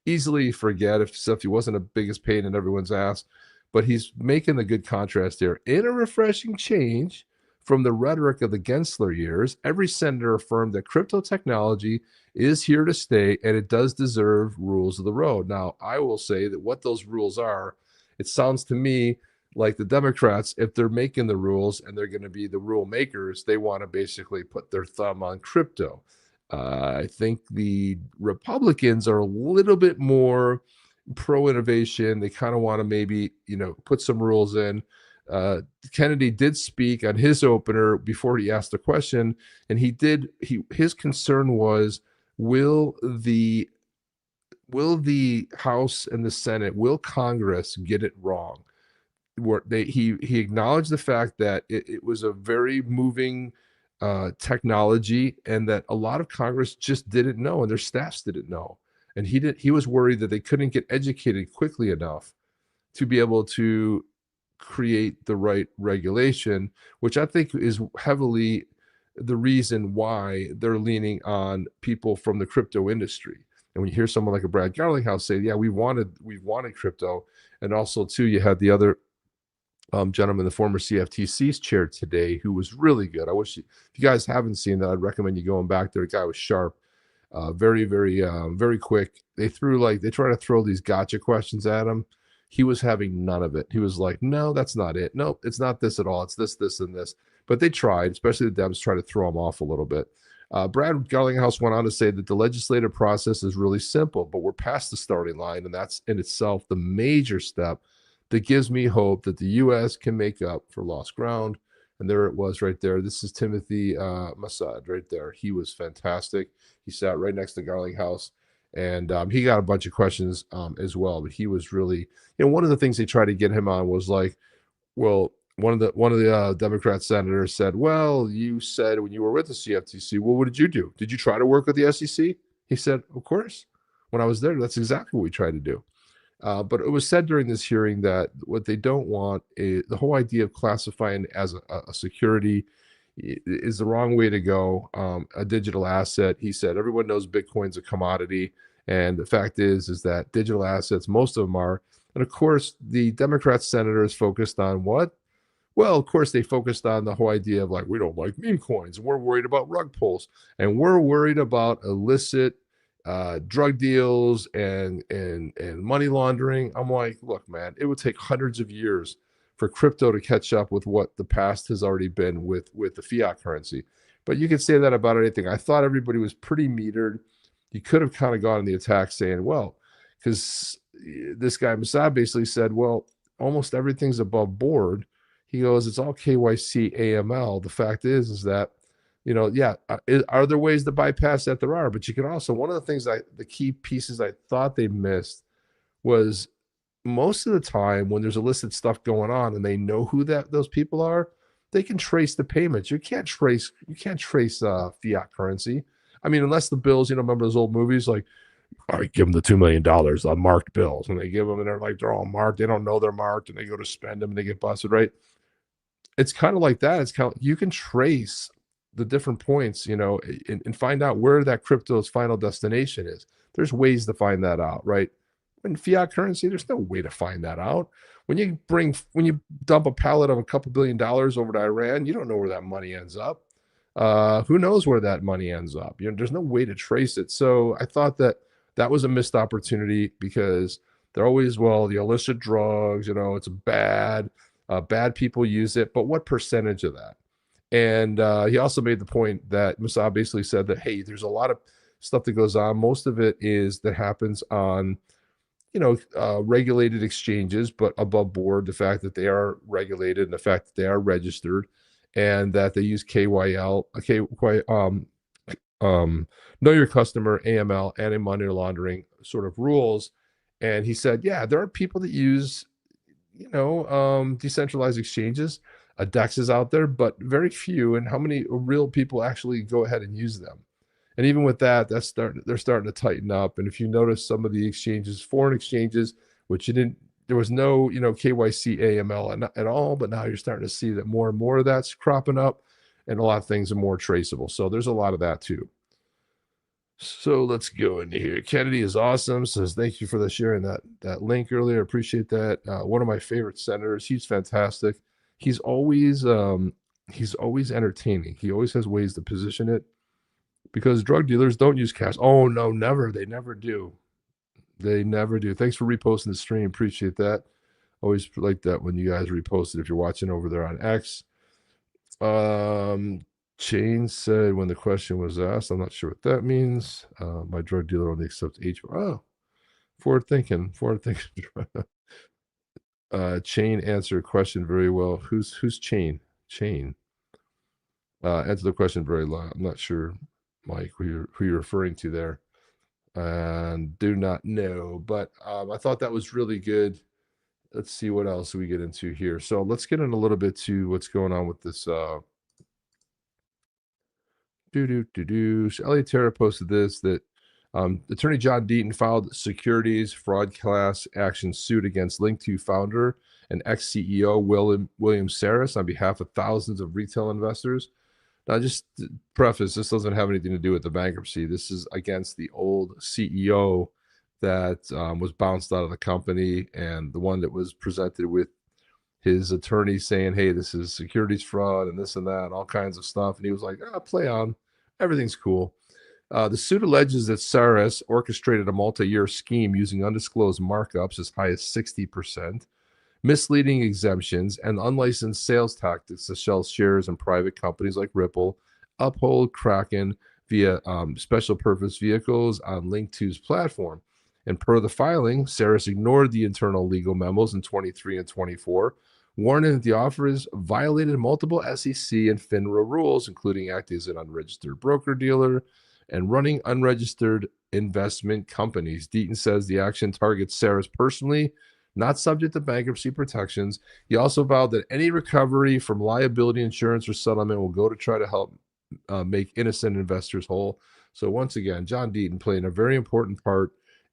S1: easily forget if he wasn't the biggest pain in everyone's ass. But he's making the good contrast here. In a refreshing change from the rhetoric of the Gensler years, every senator affirmed that crypto technology is here to stay, and it does deserve rules of the road. Now, I will say that what those rules are, it sounds to me like the Democrats, if they're making the rules and they're going to be the rule makers, they want to basically put their thumb on crypto. I think the Republicans are a little bit more pro-innovation. They kind of want to maybe, put some rules in. Kennedy did speak on his opener before he asked the question, and his concern was, will the House and the Senate, will Congress get it wrong? He acknowledged the fact that it was a very moving technology, and that a lot of Congress just didn't know, and their staffs didn't know. And he was worried that they couldn't get educated quickly enough to be able to create the right regulation, which I think is heavily the reason why they're leaning on people from the crypto industry. And when you hear someone like a Brad Garlinghouse say, yeah, we wanted crypto. And also too, you had the other gentleman, the former CFTC's chair today, who was really good. I wish if you guys haven't seen that, I'd recommend you going back there. The guy was sharp, very, very quick. They try to throw these gotcha questions at him. He was having none of it. He was like, no, that's not it. No, it's not this at all. It's this, this, and this. But they tried, especially the Dems, try to throw him off a little bit. Brad Garlinghouse went on to say that the legislative process is really simple, but we're past the starting line, and that's in itself the major step that gives me hope that the U.S. can make up for lost ground. And there it was right there. This is Timothy Massad right there. He was fantastic. He sat right next to Garlinghouse, and he got a bunch of questions as well. But he was really, one of the things they tried to get him on was like, well, one of the Democrat senators said, well, you said when you were with the CFTC, well, what did you do? Did you try to work with the SEC? He said, of course. When I was there, that's exactly what we tried to do. But it was said during this hearing that what they don't want is the whole idea of classifying as a security is the wrong way to go. A digital asset, he said, everyone knows Bitcoin's a commodity. And the fact is that digital assets, most of them are. And of course, the Democrat senators focused on what? Well, of course, they focused on the whole idea of like, we don't like meme coins. We're worried about rug pulls. And we're worried about illicit drug deals and money laundering. I'm like, look, man, it would take hundreds of years for crypto to catch up with what the past has already been with the fiat currency. But you could say that about anything. I thought everybody was pretty metered. You could have kind of gone on the attack saying, well, because this guy Massad basically said, well, almost everything's above board. He goes, it's all KYC AML. The fact is that, are there ways to bypass that? There are, but you can also, one of the things the key pieces I thought they missed was most of the time when there's illicit stuff going on and they know who those people are, they can trace the payments. You can't trace fiat currency. I mean, unless the bills, remember those old movies like, all right, give them the $2 million on marked bills, and they give them, and they're all marked. They don't know they're marked, and they go to spend them, and they get busted, right? It's kind of like that. It's kind of, you can trace the different points, and find out where that crypto's final destination is. There's ways to find that out, right? In fiat currency, there's no way to find that out. When you dump a pallet of a couple $2 billion over to Iran, you don't know where that money ends up. Who knows where that money ends up? There's no way to trace it. So I thought that was a missed opportunity because they're always, well, the illicit drugs, it's bad. Bad people use it, but what percentage of that? And he also made the point that Massad basically said that, hey, there's a lot of stuff that goes on. Most of it happens on, regulated exchanges, but above board, the fact that they are regulated and the fact that they are registered and that they use know your customer, AML, anti-money laundering sort of rules. And he said, yeah, there are people that use, decentralized exchanges, DEXs out there, but very few. And how many real people actually go ahead and use them? And even with that, they're starting to tighten up. And if you notice some of the exchanges, foreign exchanges, which there was no, KYC AML at all, but now you're starting to see that more and more of that's cropping up and a lot of things are more traceable. So there's a lot of that too. So let's go into here. Kennedy is awesome. Says, thank you for sharing that link earlier. Appreciate that. One of my favorite senators. He's fantastic. He's always entertaining. He always has ways to position it because drug dealers don't use cash. Oh no, never. They never do. They never do. Thanks for reposting the stream. Appreciate that. Always like that when you guys repost it if you're watching over there on X. Chain said when the question was asked, I'm not sure what that means. My drug dealer only accepts H. Oh, forward thinking. Chain answered question very well. Who's Chain? Chain. Answer the question very well. I'm not sure, Mike, who you're referring to there. And do not know, but I thought that was really good. Let's see what else we get into here. So let's get in a little bit to what's going on with this. Elliot Terra posted this that attorney John Deaton filed securities fraud class action suit against Linqto founder and ex-CEO William Saris on behalf of thousands of retail investors. Now, just to preface, this doesn't have anything to do with the bankruptcy. This is against the old CEO that was bounced out of the company, and the one that was presented with his attorney saying, hey, this is securities fraud and this and that, and all kinds of stuff. And he was like, play on. Everything's cool. The suit alleges that Circus orchestrated a multi-year scheme using undisclosed markups as high as 60%, misleading exemptions, and unlicensed sales tactics to sell shares in private companies like Ripple, Uphold, Kraken via special purpose vehicles on Linqto's platform. And per the filing, Circus ignored the internal legal memos in 23 and 24, warning that the offers violated multiple SEC and FINRA rules, including acting as an unregistered broker-dealer and running unregistered investment companies. Deaton says the action targets Circus personally, not subject to bankruptcy protections. He also vowed that any recovery from liability insurance or settlement will go to try to help make innocent investors whole. So once again, John Deaton playing a very important part,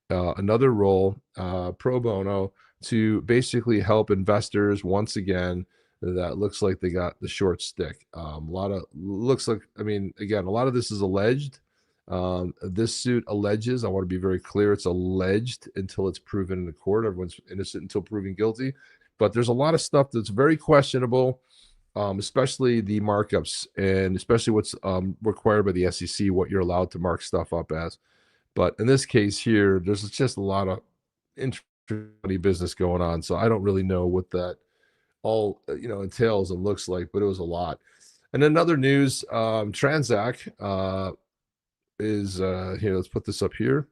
S1: another role, pro bono, to basically help investors once again that looks like they got the short stick. A lot of this is alleged. This suit alleges, I want to be very clear, it's alleged until it's proven in the court. Everyone's innocent until proven guilty. But there's a lot of stuff that's very questionable, especially the markups, and especially what's required by the SEC, what you're allowed to mark stuff up as. But in this case here, there's just a lot of interesting business going on. So I don't really know what that all entails and looks like, but it was a lot. And in other news, Transak is here. Let's put this up here.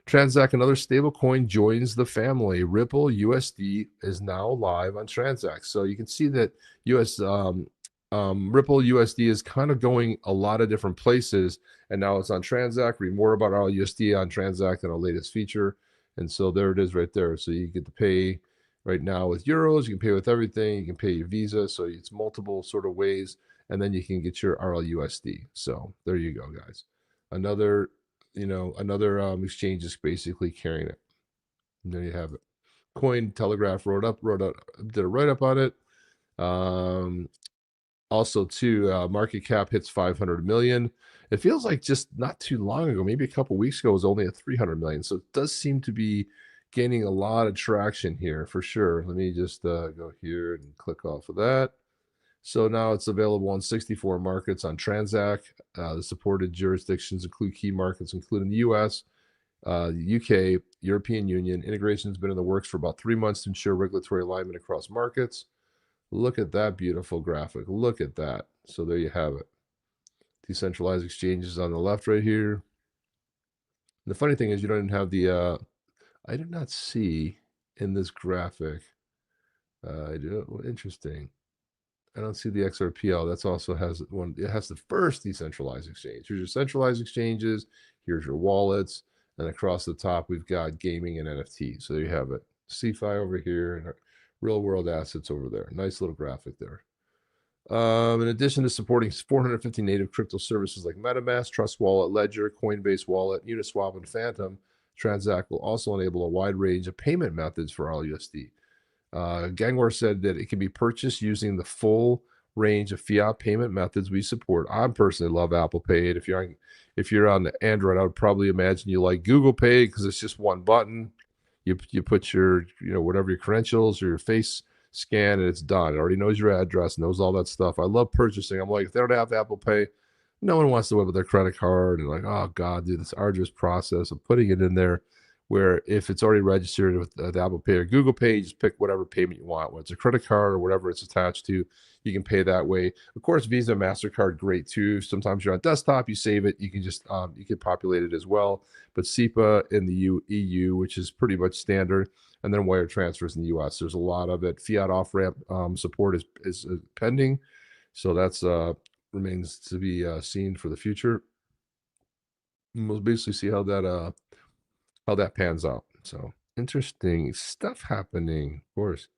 S1: Transak, another stablecoin, joins the family. Ripple USD is now live on Transak. So you can see that Ripple USD is kind of going a lot of different places, and now it's on Transak. Read more about our USD on Transak and our latest feature. And so there it is right there. So you get to pay right now with euros. You can pay with everything. You can pay your Visa. So it's multiple sort of ways, and then you can get your RLUSD. So there you go, guys. Another exchange is basically carrying it. And there you have it. Cointelegraph did a write-up on it. Also, too, market cap hits 500 million. It feels like just not too long ago, maybe a couple weeks ago, it was only at 300 million. So it does seem to be gaining a lot of traction here for sure. Let me just go here and click off of that. So now it's available in 64 markets on Transak. The supported jurisdictions include key markets, including the US, the UK, European Union. Integration has been in the works for about 3 months to ensure regulatory alignment across markets. Look at that beautiful graphic. Look at that. So there you have it. Decentralized exchanges on the left right here. The funny thing is you don't even have the, I did not see in this graphic. I do. Interesting. I don't see the XRPL. That's also has one. It has the first decentralized exchange. Here's your centralized exchanges. Here's your wallets. And across the top, we've got gaming and NFT. So there you have it. CeFi over here and real world assets over there. Nice little graphic there. In addition to supporting 450 native crypto services like MetaMask, Trust Wallet, Ledger, Coinbase Wallet, Uniswap, and Phantom, Transak will also enable a wide range of payment methods for RLUSD. Gangwar said that it can be purchased using the full range of fiat payment methods we support. I personally love Apple Pay. And if you're on Android, I would probably imagine you like Google Pay because it's just one button. You put your whatever your credentials or your face scan and it's done. It already knows your address, knows all that stuff. I love purchasing. I'm like, if they don't have Apple Pay, no one wants to web with their credit card and like, oh God, dude, this arduous process of putting it in there. Where if it's already registered with the Apple Pay or Google Pay, you just pick whatever payment you want, whether it's a credit card or whatever it's attached to, you can pay that way. Of course, Visa, MasterCard, great too. Sometimes you're on desktop, you save it, you can just you can populate it as well. But SEPA in the EU, which is pretty much standard, and then wire transfers in the US. There's a lot of it. Fiat off-ramp support is pending, so that's remains to be seen for the future. And we'll basically see how that pans out. So interesting stuff happening, of course.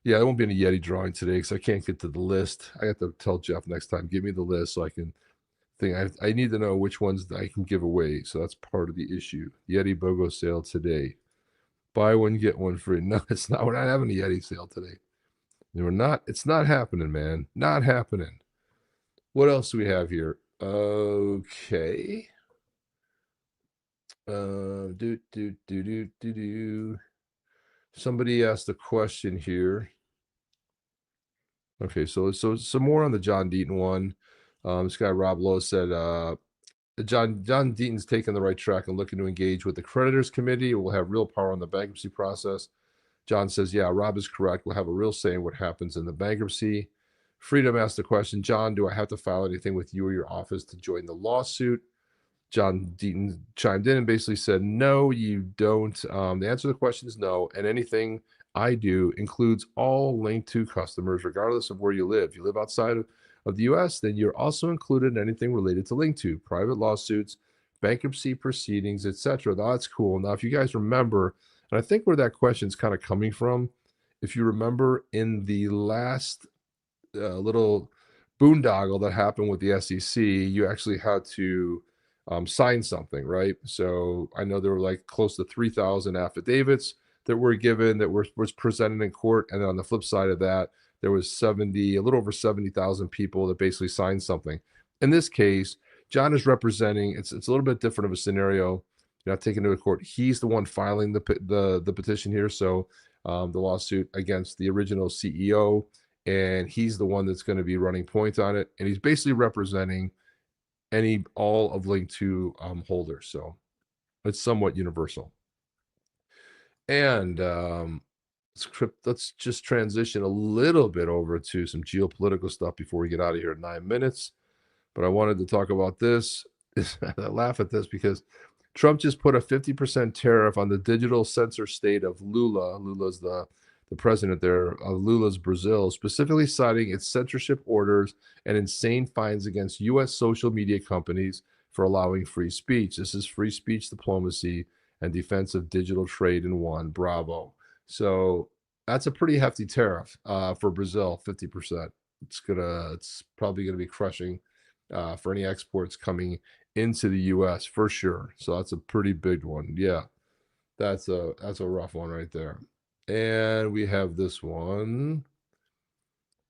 S1: Yeah, there won't be any Yeti drawing today because I can't get to the list. I have to tell Jeff next time, give me the list so I can think. I need to know which ones I can give away. So that's part of the issue. Yeti BOGO sale today. Buy one, get one free. No, it's not. We're not having a Yeti sale today. We're not. It's not happening, man. Not happening. What else do we have here? Okay. Somebody asked a question here. Okay, so some more on the John Deaton one. This guy Rob Lowe said John Deaton's taking the right track and looking to engage with the creditors committee. We'll have real power on the bankruptcy process. John says, yeah, Rob is correct. We'll have a real say in what happens in the bankruptcy. Freedom asked the question, John, do I have to file anything with you or your office to join the lawsuit? John Deaton chimed in and basically said, no, you don't. The answer to the question is no. And anything I do includes all Linqto customers, regardless of where you live. If you live outside of the US, then you're also included in anything related to Linqto, private lawsuits, bankruptcy proceedings, etc. That's cool. Now, if you guys remember, and I think where that question is kind of coming from, if you remember in the last little boondoggle that happened with the SEC, you actually had to sign something, right? So I know there were like close to 3,000 affidavits that were given that was presented in court, and then on the flip side of that, there was a little over 70,000 people that basically signed something. In this case, John is representing. It's a little bit different of a scenario. You're not taken to a court. He's the one filing the petition here. So the lawsuit against the original CEO, and he's the one that's going to be running point on it. And he's basically representing all of Linqto holders. So it's somewhat universal. And let's just transition a little bit over to some geopolitical stuff before we get out of here in 9 minutes. But I wanted to talk about this. I laugh at this because Trump just put a 50% tariff on the digital censor state of Lula. Lula's the president there of Lula's Brazil, specifically citing its censorship orders and insane fines against U.S. social media companies for allowing free speech. This is free speech diplomacy and defense of digital trade in one. Bravo. So that's a pretty hefty tariff for Brazil, 50%. It's probably gonna be crushing for any exports coming into the U.S. for sure. So that's a pretty big one. Yeah, that's a rough one right there. And we have this one.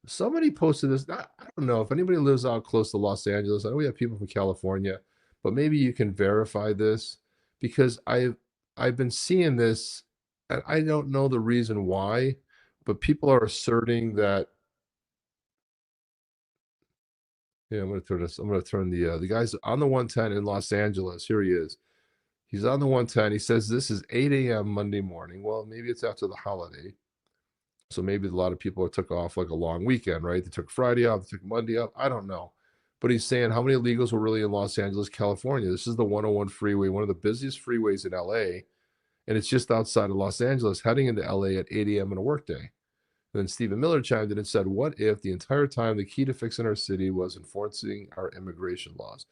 S1: Somebody posted this. I don't know if anybody lives out close to Los Angeles. I know we have people from California, but maybe you can verify this, because I've been seeing this, and I don't know the reason why, but people are asserting that. Yeah, I'm going to turn this. I'm going to turn the guy's on the 110 in Los Angeles. Here he is. He's on the 110. He says this is 8 a.m. Monday morning. Well, maybe it's after the holiday. So maybe a lot of people took off like a long weekend, right? They took Friday off, they took Monday off. I don't know. But he's saying how many illegals were really in Los Angeles, California. This is the 101 freeway, one of the busiest freeways in LA. And it's just outside of Los Angeles, heading into LA at 8 a.m. on a workday. And then Stephen Miller chimed in and said, what if the entire time the key to fixing our city was enforcing our immigration laws?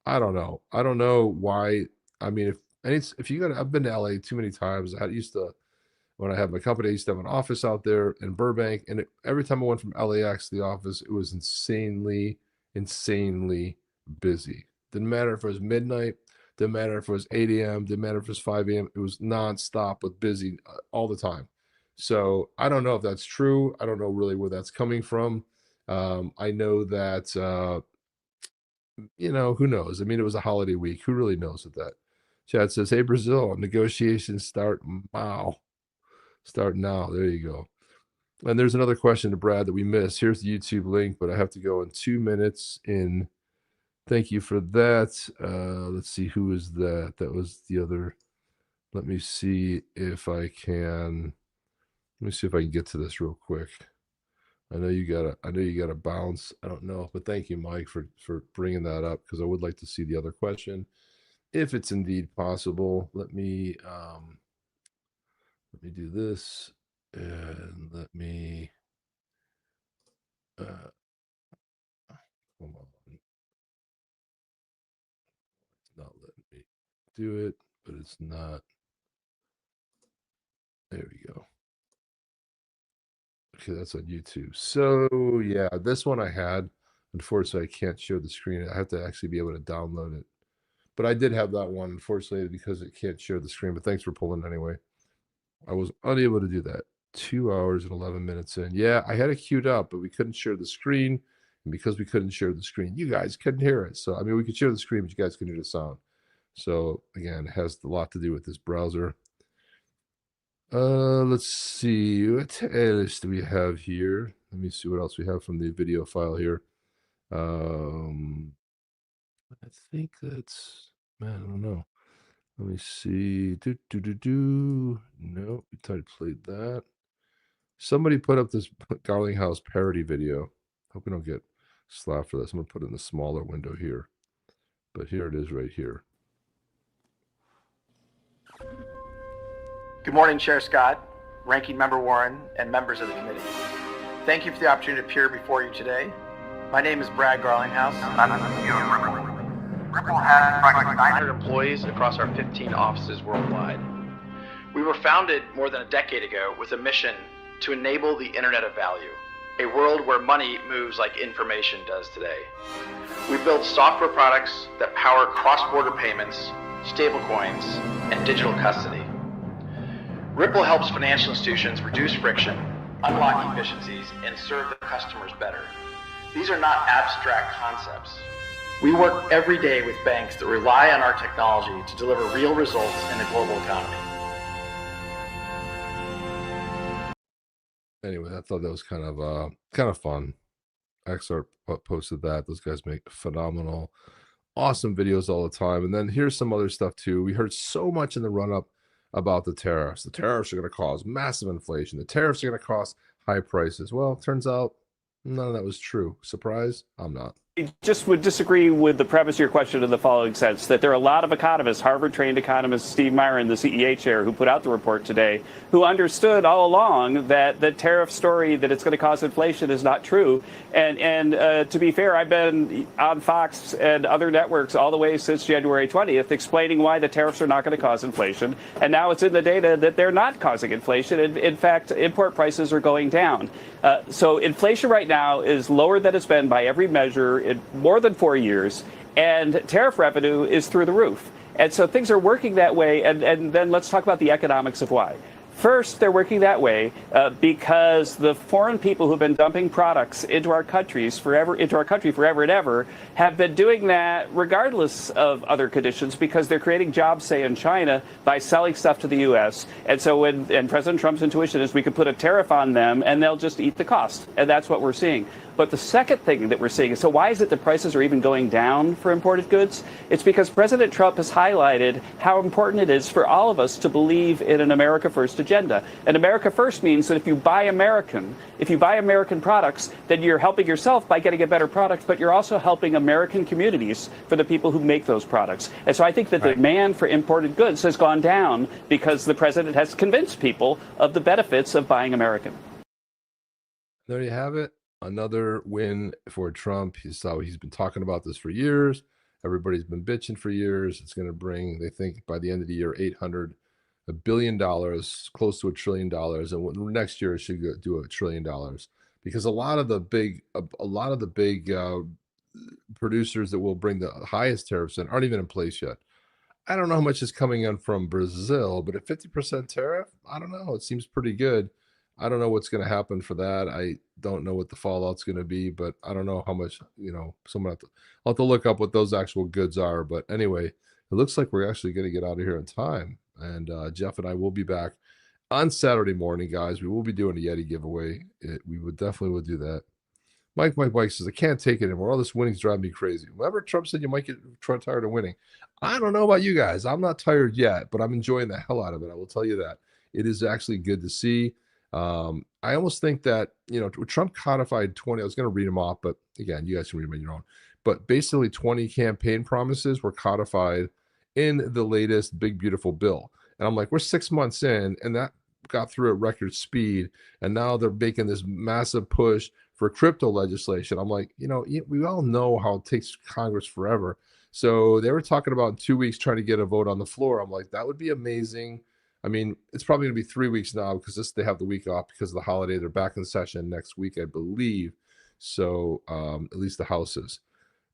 S1: I don't know. I don't know why. I mean, if you got, I've been to LA too many times. I used to, when I had my company, I used to have an office out there in Burbank. And every time I went from LAX to the office, it was insanely busy. Didn't matter if it was midnight. Didn't matter if it was 8 a.m. Didn't matter if it was 5 a.m. It was nonstop with busy all the time. So I don't know if that's true. I don't know really where that's coming from. I know that, who knows? I mean, it was a holiday week. Who really knows with that? Chad says, hey, Brazil, negotiations start now. Start now. There you go. And there's another question to Brad that we missed. Here's the YouTube link, but I have to go in 2 minutes in. Thank you for that. Let's see, who is that? That was the other. Let me see if I can. Let me see if I can get to this real quick. I know you gotta bounce. I don't know, but thank you, Mike, for bringing that up, because I would like to see the other question, if it's indeed possible. Let me do this, and let me hold on. It's not letting me do it, but it's not. There we go. Okay, that's on YouTube. So yeah, this one I had. Unfortunately, I can't show the screen. I have to actually be able to download it. But I did have that one, unfortunately, because it can't share the screen. But thanks for pulling anyway. I was unable to do that. 2 hours and 11 minutes in. Yeah, I had it queued up, but we couldn't share the screen. And because we couldn't share the screen, you guys couldn't hear it. So, I mean, we could share the screen, but you guys couldn't hear the sound. So, again, it has a lot to do with this browser. Let's see. What else do we have here? Let me see what else we have from the video file here. I think that's, man, I don't know. Let me see. No, we tried to play that. Somebody put up this Garlinghouse parody video. Hope we don't get slapped for this. I'm going to put it in the smaller window here. But here it is right here.
S5: Good morning, Chair Scott, Ranking Member Warren, and members of the committee. Thank you for the opportunity to appear before you today. My name is Brad Garlinghouse. I'm the CEO of Ripple. Ripple has approximately 900 employees across our 15 offices worldwide. We were founded more than a decade ago with a mission to enable the Internet of Value, a world where money moves like information does today. We build software products that power cross-border payments, stablecoins, and digital custody. Ripple helps financial institutions reduce friction, unlock efficiencies, and serve their customers better. These are not abstract concepts. We work every day with banks that rely on our technology to deliver real results in the global economy.
S1: Anyway, I thought that was kind of fun. XR posted that. Those guys make phenomenal, awesome videos all the time. And then here's some other stuff too. We heard so much in the run-up about the tariffs. The tariffs are going to cause massive inflation. The tariffs are going to cause high prices. Well, it turns out none of that was true. Surprise? I'm not.
S11: I just would disagree with the premise of your question in the following sense, that there are a lot of economists, Harvard-trained economist Steve Myron, the CEA chair, who put out the report today, who understood all along that the tariff story, that it's going to cause inflation, is not true. And to be fair, I've been on Fox and other networks all the way since January 20th explaining why the tariffs are not going to cause inflation. And now it's in the data that they're not causing inflation. In fact, import prices are going down. So inflation right now is lower than it's been by every measure in more than 4 years, and tariff revenue is through the roof. And so things are working that way, and then let's talk about the economics of why. First, they're working that way because the foreign people who've been dumping products into our country forever and ever have been doing that regardless of other conditions, because they're creating jobs, say, in China by selling stuff to the U.S. And so and President Trump's intuition is we could put a tariff on them and they'll just eat the cost. And that's what we're seeing. But the second thing that we're seeing is, so why is it the prices are even going down for imported goods? It's because President Trump has highlighted how important it is for all of us to believe in an America First agenda. And America First means that if you buy American products, then you're helping yourself by getting a better product, but you're also helping American communities for the people who make those products. And so I think that the demand for imported goods has gone down because the president has convinced people of the benefits of buying American.
S1: There you have it. Another win for Trump. He's been talking about this for years. Everybody's been bitching for years. It's going to bring, they think, by the end of the year, $800 billion, close to $1 trillion, and next year it should do $1 trillion, because a lot of the big producers that will bring the highest tariffs in aren't even in place yet. I don't know how much is coming in from Brazil, but a 50% tariff, I don't know. It seems pretty good. I don't know what's going to happen for that. I don't know what the fallout's going to be, but I don't know how much, I'll have to look up what those actual goods are. But anyway, it looks like we're actually going to get out of here in time. And Jeff and I will be back on Saturday morning, guys. We will be doing a Yeti giveaway. We would definitely do that. Mike says, I can't take it anymore. All this winning's driving me crazy. Remember Trump said you might get tired of winning. I don't know about you guys. I'm not tired yet, but I'm enjoying the hell out of it. I will tell you that. It is actually good to see. I almost think that, Trump codified 20, I was going to read them off, but again, you guys can read them on your own. But basically 20 campaign promises were codified in the latest big, beautiful bill. And I'm like, we're 6 months in, and that got through at record speed. And now they're making this massive push for crypto legislation. I'm like, we all know how it takes Congress forever. So they were talking about in 2 weeks trying to get a vote on the floor. I'm like, that would be amazing. I mean, it's probably going to be 3 weeks now because they have the week off because of the holiday. They're back in session next week, I believe. So at least the House is.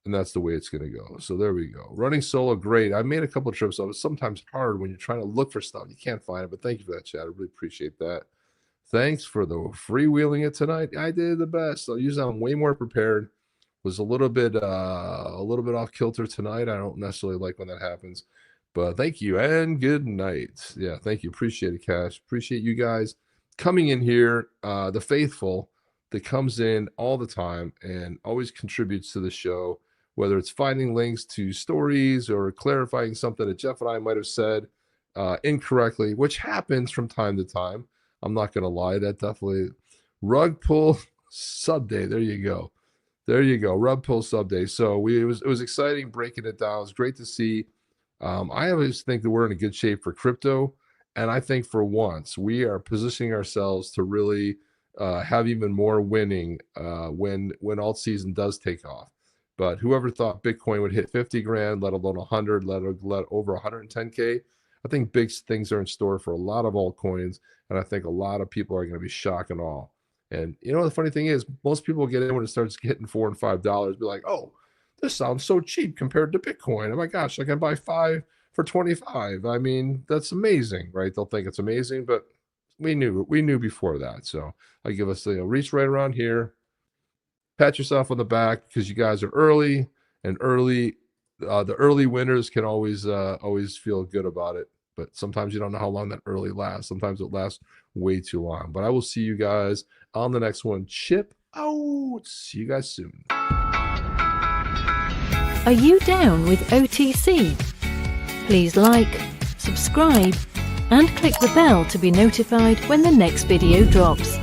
S1: And that's the way it's going to go. So there we go. Running solo, great. I made a couple of trips. So it's sometimes hard when you're trying to look for stuff. You can't find it. But thank you for that, chat. I really appreciate that. Thanks for the freewheeling it tonight. I did the best. So usually I'm way more prepared. was a little bit off kilter tonight. I don't necessarily like when that happens, but thank you and good night. Yeah, thank you. Appreciate it, Cash. Appreciate you guys coming in here. The faithful that comes in all the time and always contributes to the show, whether it's finding links to stories or clarifying something that Jeff and I might have said incorrectly, which happens from time to time. I'm not going to lie. That definitely rug pull sub day. There you go. There you go. Rug pull sub day. So it was exciting breaking it down. It was great to see. I always think that we're in a good shape for crypto. And I think for once we are positioning ourselves to really have even more winning when alt season does take off. But whoever thought Bitcoin would hit 50 grand, let alone 100, let over 110K, I think big things are in store for a lot of altcoins. And I think a lot of people are going to be shocked and awe. And you know, the funny thing is, most people get in when it starts hitting $4 and $5, be like, oh, this sounds so cheap compared to Bitcoin. Oh my gosh, I can buy 5 for 25. I mean, that's amazing, right? They'll think it's amazing, but we knew before that. So I give us a reach right around here. Pat yourself on the back because you guys are early, and the early winners can always feel good about it. But sometimes you don't know how long that early lasts. Sometimes it lasts way too long. But I will see you guys on the next one. Chip out. See you guys soon.
S2: Are you down with OTC? Please like, subscribe, and click the bell to be notified when the next video drops.